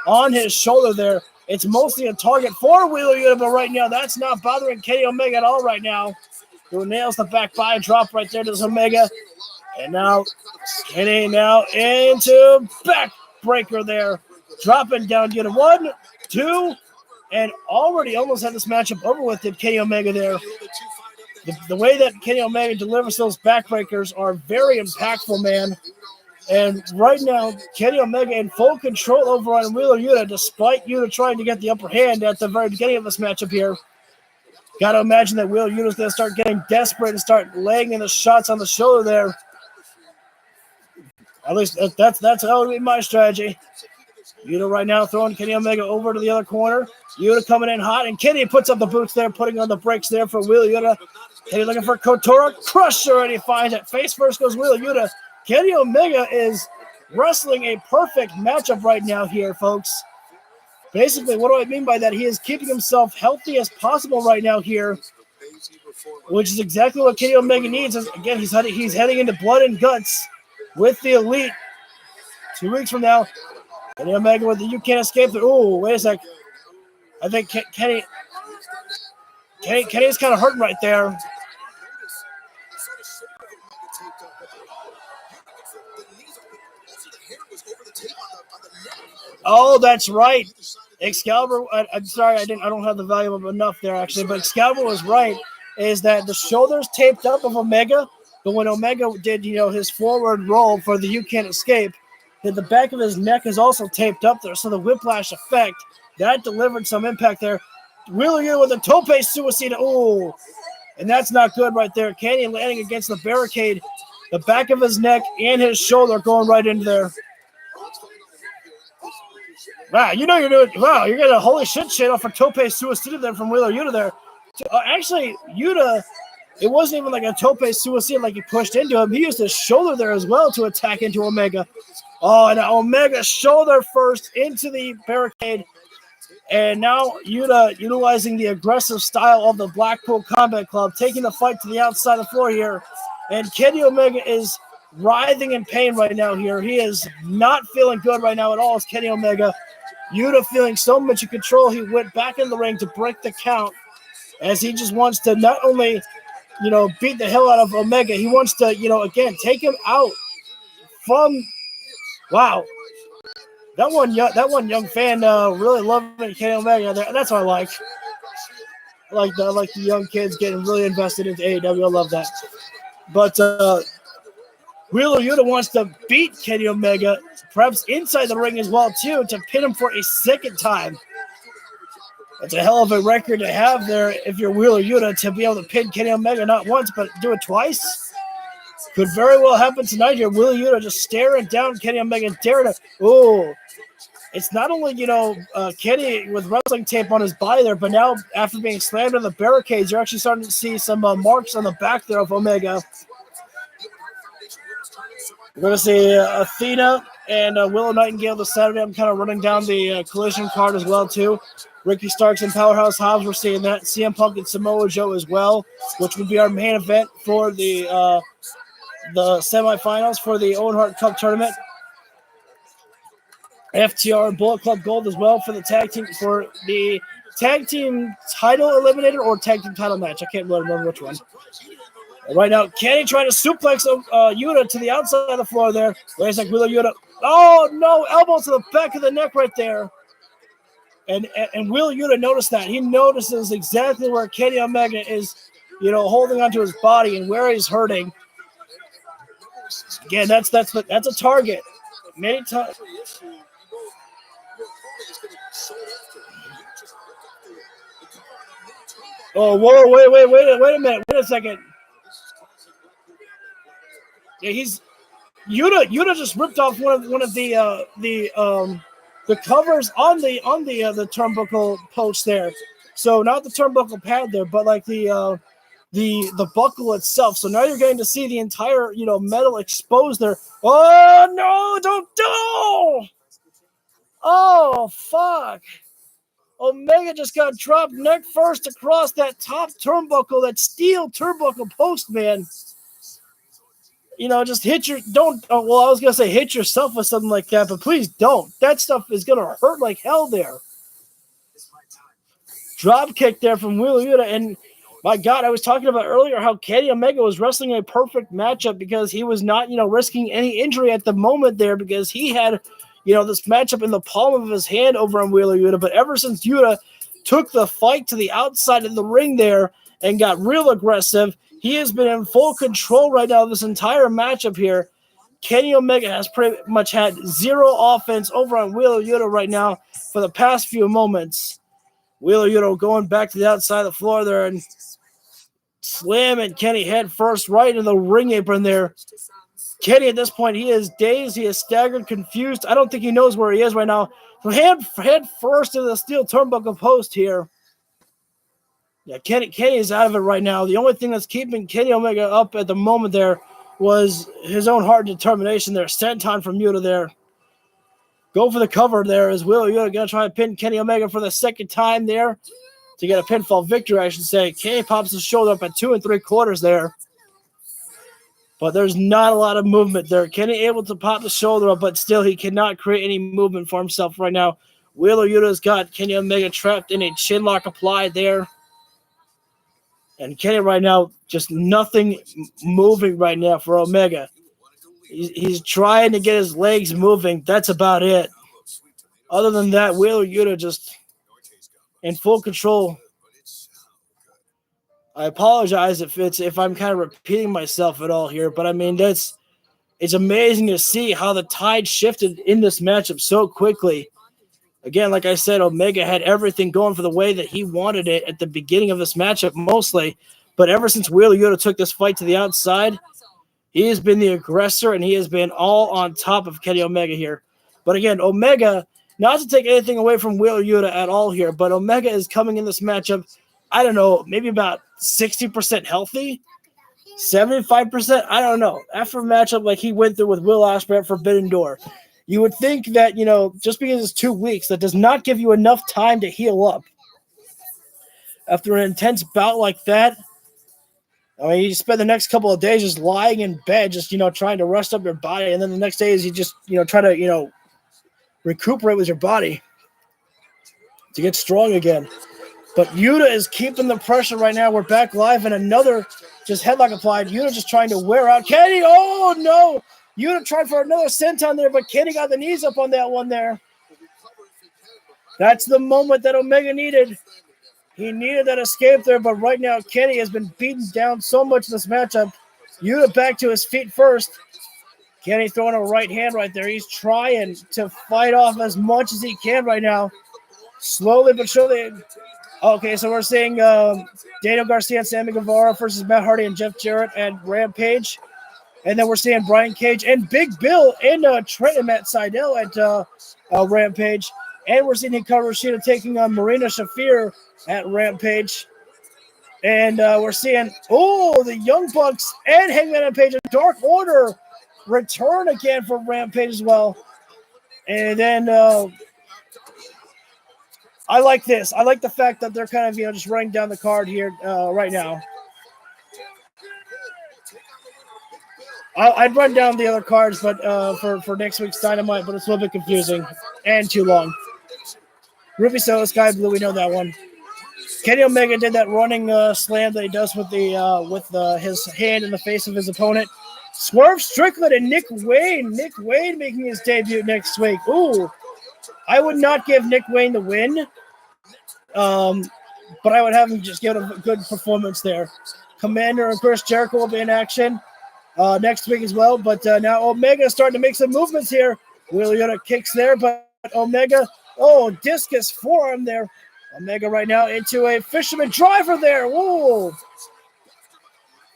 on his shoulder there. It's mostly a target for Wheeler Yuta, but right now that's not bothering Kenny Omega at all right now. Who nails the back body drop right there to Omega. And now Kenny now into backbreaker there. Dropping down Yuta. 1, 2, and already almost had this matchup over with did Kenny Omega there. The way that Kenny Omega delivers those backbreakers are very impactful, man. And right now, Kenny Omega in full control over on Wheeler Yuta, despite Yuta trying to get the upper hand at the very beginning of this matchup here. Got to imagine that Wheeler Yuta's going to start getting desperate and start laying in the shots on the shoulder there. At least that's how it would be my strategy. Yuta right now throwing Kenny Omega over to the other corner. Yuta coming in hot, and Kenny puts up the boots there, putting on the brakes there for Wheeler Yuta. Kenny looking for Kotora Crusher, and he finds it. Face first goes Wheeler Yuta. Kenny Omega is wrestling a perfect matchup right now here, folks. Basically, what do I mean by that? He is keeping himself healthy as possible right now here, which is exactly what Kenny Omega needs. Again, he's heading into blood and guts with the Elite 2 weeks from now. Kenny Omega with the You Can't Escape. Oh, wait a sec. I think Kenny's kind of hurting right there. Oh, that's right. Excalibur, I'm sorry, I don't have the volume up enough there actually, but Excalibur was right, is that the shoulders taped up of Omega, but when Omega did, his forward roll for the You Can't Escape, that the back of his neck is also taped up there, so the whiplash effect, that delivered some impact there. Wheeler Yuta with a tope suicida, ooh, and that's not good right there. Kenny landing against the barricade, the back of his neck and his shoulder going right into there. Wow, you're getting a holy shit off a tope suicida there from Wheeler Yuta there. Actually, Yuta, it wasn't even like a tope suicida like he pushed into him. He used his shoulder there as well to attack into Omega. Oh, and Omega shoulder first into the barricade. And now Yuta utilizing the aggressive style of the Blackpool Combat Club, taking the fight to the outside of the floor here. And Kenny Omega is writhing in pain right now here. He is not feeling good right now at all as Kenny Omega. Yuta feeling so much in control, he went back in the ring to break the count as he just wants to not only, beat the hell out of Omega, he wants to, again, take him out from, wow. That one young fan really loving Kenny Omega. That's what I like. I like the young kids getting really invested into AEW. I love that. But Wheeler Yuta wants to beat Kenny Omega, perhaps inside the ring as well, too, to pin him for a second time. That's a hell of a record to have there if you're Wheeler Yuta, to be able to pin Kenny Omega not once, but do it twice. Could very well happen tonight here. Wheeler Yuta just staring down Kenny Omega, daring to. Oh, it's not only, Kenny with wrestling tape on his body there, but now after being slammed on the barricades, you're actually starting to see some marks on the back there of Omega. We're going to see Athena and Willow Nightingale this Saturday. I'm kind of running down the collision card as well, too. Ricky Starks and Powerhouse Hobbs, we're seeing that. CM Punk and Samoa Joe as well, which would be our main event for the semifinals for the Owen Hart Cup tournament. FTR and Bullet Club Gold as well for the tag team title eliminator or tag team title match. I can't really remember which one. Right now, Kenny trying to suplex Yuta to the outside of the floor there. Where's that Wheeler Yuta? Oh, no, elbow to the back of the neck right there. And Wheeler Yuta noticed that. He notices exactly where Kenny Omega is, holding onto his body and where he's hurting. Again, that's a target. Many times. Oh, whoa, wait a minute. Wait a second. Yeah, Yuta just ripped off one of the covers on the turnbuckle post there. So not the turnbuckle pad there, but like the buckle itself. So now you're getting to see the entire metal exposed there. Oh no! Don't! Oh fuck! Omega just got dropped neck first across that top turnbuckle, that steel turnbuckle post, man. Just hit your, don't, I was going to say hit yourself with something like that, but please don't. That stuff is going to hurt like hell there. Drop kick there from Wheeler Yuta, and my God, I was talking about earlier how Kenny Omega was wrestling a perfect matchup because he was not, risking any injury at the moment there because he had, this matchup in the palm of his hand over on Wheeler Yuta, but ever since Yuta took the fight to the outside of the ring there and got real aggressive, he has been in full control right now of this entire matchup here. Kenny Omega has pretty much had zero offense over on Wheeler Yuta right now for the past few moments. Wheeler Yuta going back to the outside of the floor there and slamming Kenny head first right into the ring apron there. Kenny at this point, he is dazed, he is staggered, confused. I don't think he knows where he is right now. So head first into the steel turnbuckle post here. Yeah, Kenny is out of it right now. The only thing that's keeping Kenny Omega up at the moment there was his own heart and determination there. Senton from Yuta there. Go for the cover there as Wheeler Yuta going to try and pin Kenny Omega for the second time there to get a pinfall victory, I should say. Kenny pops his shoulder up at 2 3/4 there. But there's not a lot of movement there. Kenny able to pop the shoulder up, but still he cannot create any movement for himself right now. Wheeler Yuta's got Kenny Omega trapped in a chin lock applied there. And Kenny right now, just nothing moving right now for Omega. He's trying to get his legs moving. That's about it. Other than that, Wheeler Yuta just in full control. I apologize if I'm kind of repeating myself at all here, but I mean it's amazing to see how the tide shifted in this matchup so quickly. Again, like I said, Omega had everything going for the way that he wanted it at the beginning of this matchup mostly. But ever since Wheeler Yuta took this fight to the outside, he has been the aggressor, and he has been all on top of Kenny Omega here. But again, Omega, not to take anything away from Wheeler Yuta at all here, but Omega is coming in this matchup, I don't know, maybe about 60% healthy, 75%, I don't know. After a matchup like he went through with Will Ospreay at Forbidden Door, you would think that, just because it's 2 weeks, that does not give you enough time to heal up. After an intense bout like that, I mean, you spend the next couple of days just lying in bed, just, trying to rest up your body, and then the next day is you just, try to, recuperate with your body to get strong again. But Yuta is keeping the pressure right now. We're back live, and another just headlock applied. Yuta just trying to wear out Kenny. Oh, no! Yuta tried for another senton there, but Kenny got the knees up on that one there. That's the moment that Omega needed. He needed that escape there, but right now Kenny has been beaten down so much in this matchup. Yuta back to his feet first. Kenny throwing a right hand right there. He's trying to fight off as much as he can right now. Slowly but surely. Okay, so we're seeing Daniel Garcia and Sammy Guevara versus Matt Hardy and Jeff Jarrett at Rampage. And then we're seeing Brian Cage and Big Bill and Trent and Matt Sydal at Rampage. And we're seeing Hikaru Shida taking on Marina Shafir at Rampage. And we're seeing, the Young Bucks and Hangman Page and Dark Order return again for Rampage as well. And then I like this. I like the fact that they're kind of, just running down the card here right now. I'd run down the other cards, but for next week's Dynamite, but it's a little bit confusing and too long. Ruby Soho, Sky Blue, we know that one. Kenny Omega did that running slam that he does with his hand in the face of his opponent. Swerve Strickland and Nick Wayne. Nick Wayne making his debut next week. Ooh, I would not give Nick Wayne the win, but I would have him just give a good performance there. Commander and Chris Jericho will be in action next week as well, but now Omega is starting to make some movements here. Wheeler Yuta kicks there, but Omega, discus forearm there. Omega right now into a Fisherman driver there. Whoa.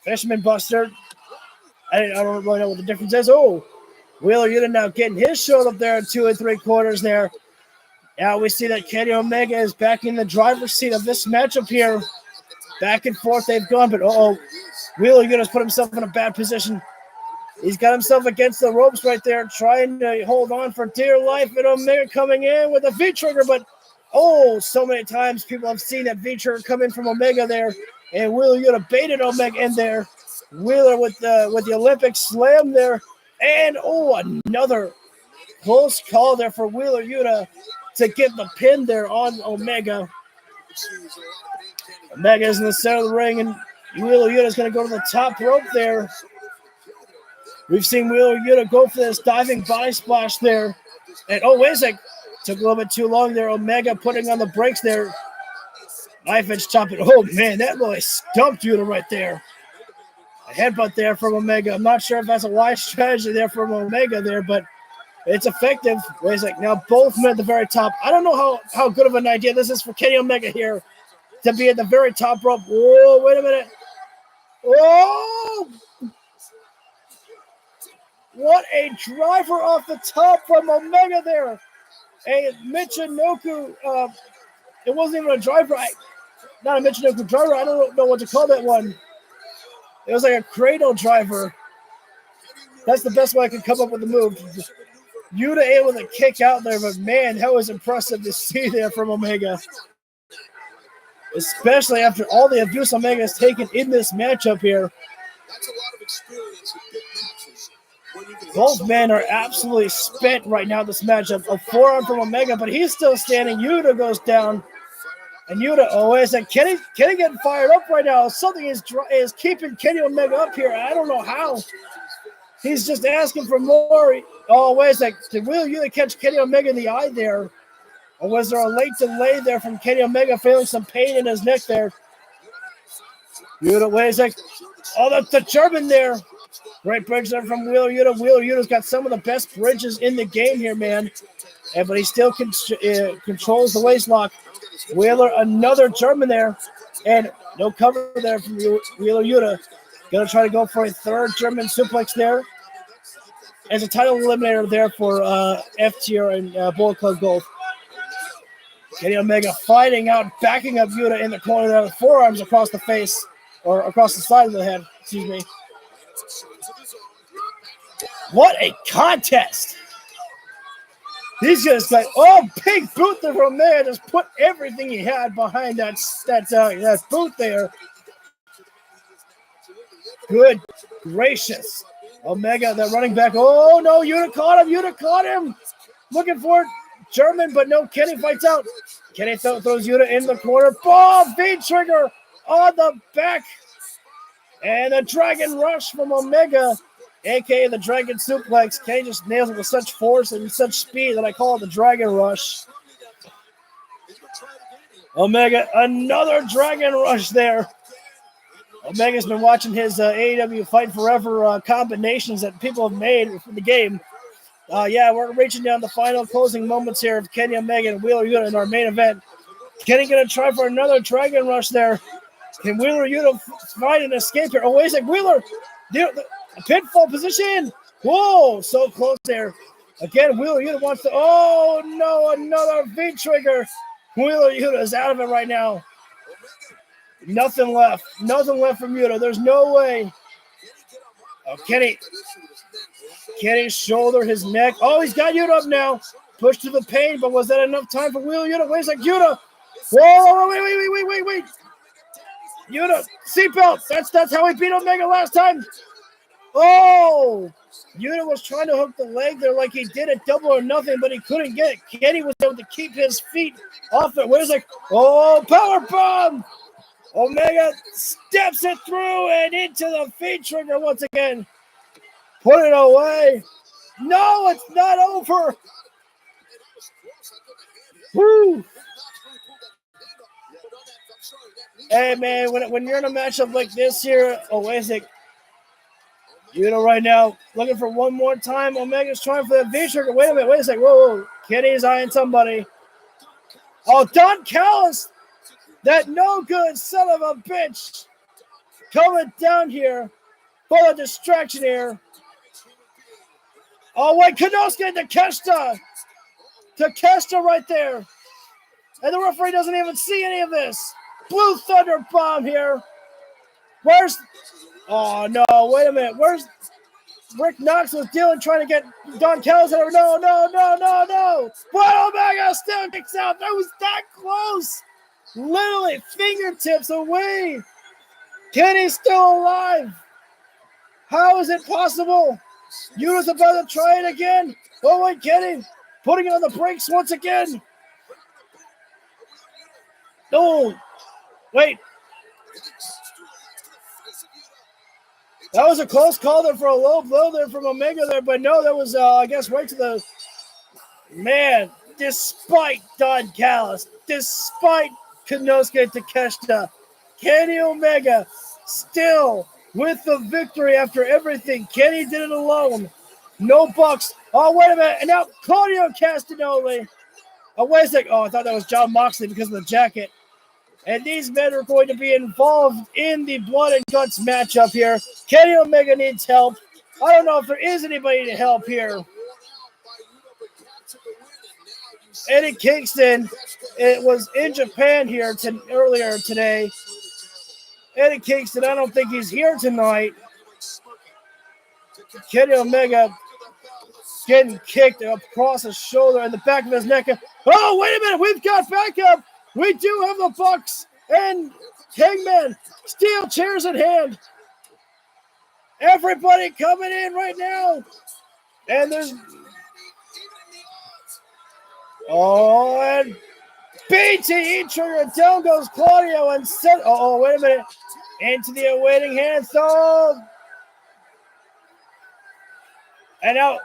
Fisherman Buster. I don't really know what the difference is. Oh, Wheeler Yuta now getting his shoulder up there at 2 3/4 there. Now we see that Kenny Omega is back in the driver's seat of this matchup here. Back and forth they've gone, but Wheeler Yuta's put himself in a bad position. He's got himself against the ropes right there, trying to hold on for dear life, and Omega coming in with a V-trigger, but so many times people have seen that V-trigger come in from Omega there, and Wheeler Yuta baited Omega in there. Wheeler with the Olympic slam there, and another close call there for Wheeler Yuta to get the pin there on Omega. Omega is in the center of the ring, and Wheeler Yuta is going to go to the top rope there. We've seen Wheeler Yuta go for this diving body splash there. And wait a sec. Took a little bit too long there. Omega putting on the brakes there. Knife edge chopping. Oh, man, that really stumped Yuta right there. A headbutt there from Omega. I'm not sure if that's a wise strategy there from Omega there, but it's effective. Wait a sec. Now both men at the very top. I don't know how good of an idea this is for Kenny Omega here to be at the very top rope. Whoa, wait a minute. Oh! What a driver off the top from Omega there. A Michinoku, it wasn't even a driver. Not a Michinoku driver. I don't know what to call that one. It was like a cradle driver. That's the best way I could come up with the move. Yuta able to kick out there, but man, that was impressive to see there from Omega. Especially after all the abuse Omega has taken in this matchup here. That's a lot of experience in big matches. Both men are absolutely spent right now, this matchup. A forearm from Omega, but he's still standing. Yuta goes down. And Yuta, wait a second. Kenny getting fired up right now. Something is keeping Kenny Omega up here. I don't know how. He's just asking for more. Oh, wait a second. Did Wheeler Yuta catch Kenny Omega in the eye there? Or was there a late delay there from Kenny Omega feeling some pain in his neck there? Yuta, wait a second. Oh, that's the German there. Great bridge there from Wheeler Yuta. Wheeler Yuta's got some of the best bridges in the game here, man. But he still controls the waist lock. Wheeler, another German there. And no cover there from Wheeler Yuta. Going to try to go for a third German suplex there. As a title eliminator there for FTR and Bullet Club Gold. Kenny Omega fighting out, backing up Yuta in the corner there with forearms across the face. Or across the side of the head. Excuse me. What a contest! He's just like, big boot there from there. Just put everything he had behind that boot there. Good gracious. Omega, the running back. Oh, no, Yuta caught him. Looking for it. German, but no, Kenny fights out. Kenny throws Yuta in the corner. V-trigger on the back. And a Dragon Rush from Omega, a.k.a. the Dragon Suplex. Kenny just nails it with such force and such speed that I call it the Dragon Rush. Omega, another Dragon Rush there. Omega's been watching his AEW Fight Forever combinations that people have made for the game. We're reaching down the final closing moments here of Kenny Omega and Wheeler Yuta in our main event. Kenny going to try for another Dragon Rush there. Can Wheeler Yuta find an escape here? Oh, wait a second. Wheeler, the pinfall position. Whoa, so close there. Again, Wheeler Yuta wants to. Oh, no, another V-trigger. Wheeler Yuta is out of it right now. Nothing left from Yuta. There's no way. Oh, Kenny's shoulder, his neck. Oh, he's got Yuta up now. Push to the pain, but was that enough time for Wheeler Yuta? Wait a second. Yuta. Whoa, wait. Yuta, seatbelt. That's how he beat Omega last time. Oh, Yuta was trying to hook the leg there like he did at Double or Nothing, but he couldn't get it. Kenny was able to keep his feet off it. Where's it? Oh, power bomb. Omega steps it through and into the feet trigger once again. Put it away. No, it's not over. Woo. Hey, man, when you're in a matchup like this here, wait a sec. Yuta right now looking for one more time. Omega's trying for that V-trigger. Wait a sec. Whoa. Kenny's eyeing somebody. Oh, Don Callis, that no good son of a bitch, coming down here Full of distraction here. Oh, wait, Kenosuke to Takeshita right there. And the referee doesn't even see any of this. Blue Thunder Bomb here. Where's... Oh, no, wait a minute. Where's... Rick Knox was trying to get Don Callis over. No. But Omega still kicks out. That was that close. Literally fingertips away. Kenny's still alive. How is it possible? Yuna's about to try it again. Oh, wait, Kenny putting it on the brakes once again. No. Wait. That was a close call there for a low blow there from Omega there, but no, that was, I guess, right to the... Man, despite Don Callis, despite Konosuke Takeshita, Kenny Omega still with the victory after everything. Kenny did it alone. No Bucks. Oh, wait a minute. And now Claudio Castagnoli. Oh, wait a second. Oh, I thought that was John Moxley because of the jacket. And these men are going to be involved in the blood and guts matchup here. Kenny Omega needs help. I don't know if there is anybody to help here. Eddie Kingston, it was in Japan here earlier today. Eddie Kingston, I don't think he's here tonight. Kenny Omega getting kicked across his shoulder and the back of his neck. Oh, wait a minute. We've got backup. We do have the Bucks and Hangman. Steel chairs in hand. Everybody coming in right now. And there's... Oh, and BTE trigger. Down goes Claudio and set... Oh, wait a minute. Into the awaiting hand. So... And now...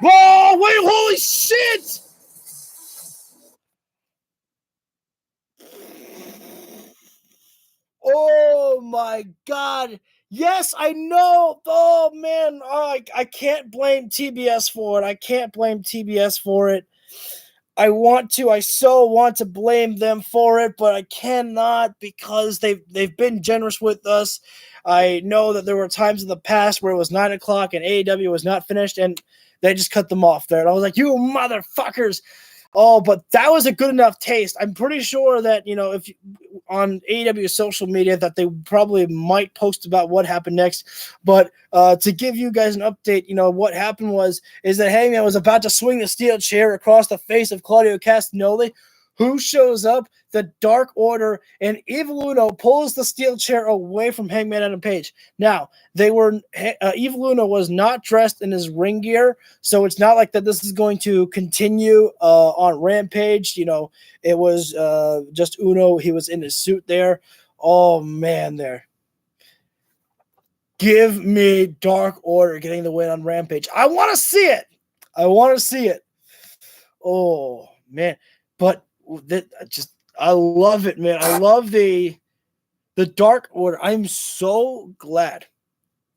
Whoa, wait, holy shit! Oh my God. Yes, I know. Oh man. Oh, I can't blame TBS for it. I so want to blame them for it, but I cannot because they've been generous with us. I know that there were times in the past where it was 9 o'clock and AEW was not finished and they just cut them off there. And I was like, you motherfuckers. Oh, but that was a good enough taste. I'm pretty sure that, if on AEW social media that they probably might post about what happened next. But to give you guys an update, what happened is that Hangman was about to swing the steel chair across the face of Claudio Castagnoli. Who shows up? The Dark Order, and Evil Uno pulls the steel chair away from Hangman Adam Page. Now, Evil Uno was not dressed in his ring gear, so it's not like that this is going to continue on Rampage. It was just Uno. He was in his suit there. Oh, man, there. Give me Dark Order getting the win on Rampage. I want to see it. Oh, man. But I love it, man. I love the Dark Order. I'm so glad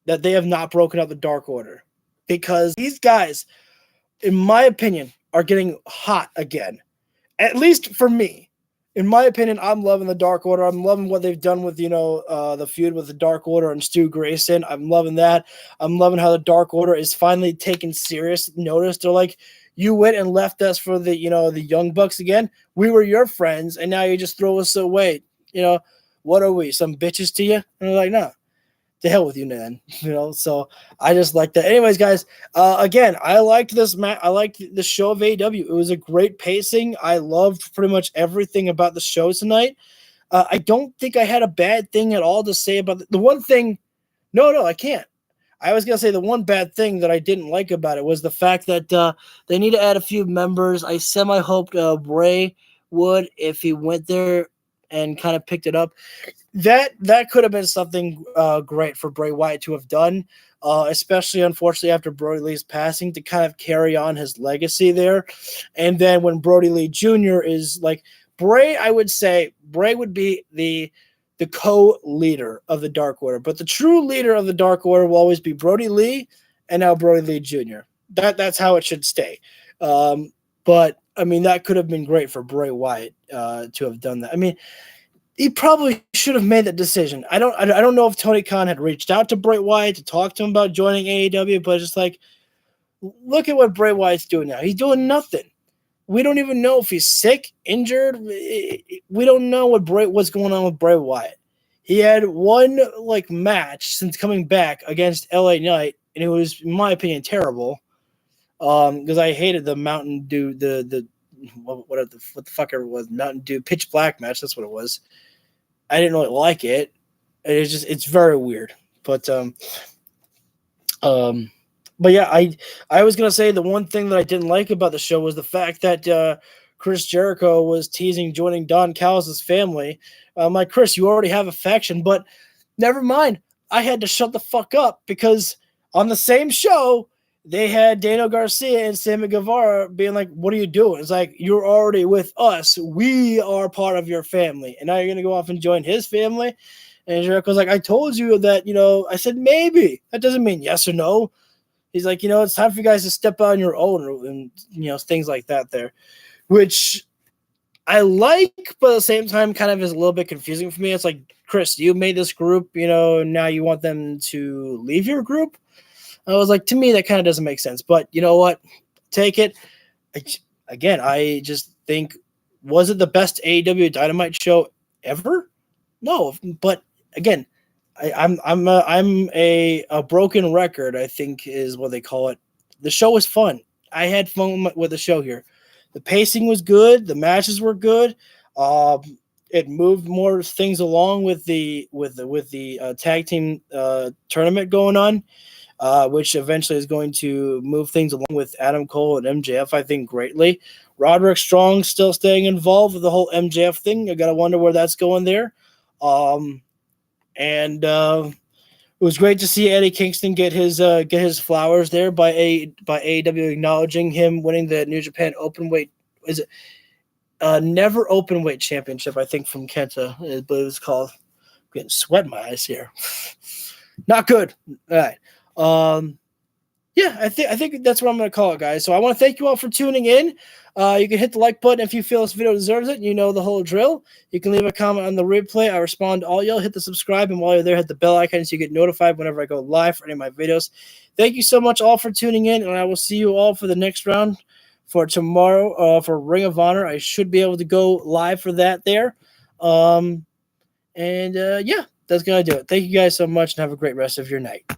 that they have not broken up the Dark Order because these guys, in my opinion, are getting hot again. At least for me. In my opinion, I'm loving the Dark Order. I'm loving what they've done with, the feud with the Dark Order and Stu Grayson. I'm loving that. I'm loving how the Dark Order is finally taking serious notice. They're like, you went and left us for the Young Bucks again. We were your friends, and now you just throw us away. What are we, some bitches to you? And they're like, no, to hell with you, man. So I just like that. Anyways, guys, again, I liked this match. I liked the show of AEW. It was a great pacing. I loved pretty much everything about the show tonight. I don't think I had a bad thing at all to say about the one thing. No, I can't. I was going to say the one bad thing that I didn't like about it was the fact that they need to add a few members. I semi-hoped Bray would if he went there and kind of picked it up. That could have been something great for Bray Wyatt to have done, especially, unfortunately, after Brody Lee's passing, to kind of carry on his legacy there. And then when Brody Lee Jr. is like Bray, I would say Bray would be the co-leader of the Dark Order. But the true leader of the Dark Order will always be Brody Lee and now Brody Lee Jr. That's how it should stay. But, I mean, that could have been great for Bray Wyatt to have done that. I mean, he probably should have made that decision. I don't know if Tony Khan had reached out to Bray Wyatt to talk to him about joining AEW, but it's just like, look at what Bray Wyatt's doing now. He's doing nothing. We don't even know if he's sick, injured. We don't know what's going on with Bray Wyatt. He had one match since coming back against LA Knight, and it was, in my opinion, terrible. Because I hated the Mountain Dew, what the fuck ever it was, Mountain Dew Pitch Black match. That's what it was. I didn't really like it. It's very weird. But yeah, I was gonna say the one thing that I didn't like about the show was the fact that Chris Jericho was teasing joining Don Callis' family. I'm like, Chris, you already have a faction, but never mind. I had to shut the fuck up because on the same show they had Daniel Garcia and Sammy Guevara being like, what are you doing? It's like, you're already with us. We are part of your family. And now you're going to go off and join his family. And Jericho's like, I told you that, I said, maybe. That doesn't mean yes or no. He's like, it's time for you guys to step out on your own and, things like that there, which I like, but at the same time kind of is a little bit confusing for me. It's like, Chris, you made this group, and now you want them to leave your group? I was like, to me, that kind of doesn't make sense. But you know what? Take it. I just think, was it the best AEW Dynamite show ever? No, but again, I'm a broken record, I think is what they call it. The show was fun. I had fun with the show here. The pacing was good. The matches were good. It moved more things along with the tag team tournament going on. Which eventually is going to move things along with Adam Cole and MJF, I think, greatly. Roderick Strong still staying involved with the whole MJF thing. I got to wonder where that's going there. And it was great to see Eddie Kingston get his flowers there by AEW acknowledging him winning the New Japan Openweight. Is it Never Openweight Championship? I think from Kenta, it was called. I'm getting sweat in my eyes here. Not good. All right. I think that's what I'm going to call it, guys. So I want to thank you all for tuning in. You can hit the like button if you feel this video deserves it. You know the whole drill. You can leave a comment on the replay. I respond to all y'all. Hit the subscribe, and while you're there, hit the bell icon so you get notified whenever I go live for any of my videos. Thank you so much all for tuning in, and I will see you all for the next round for tomorrow for Ring of Honor. I should be able to go live for that there. That's going to do it. Thank you guys so much, and have a great rest of your night.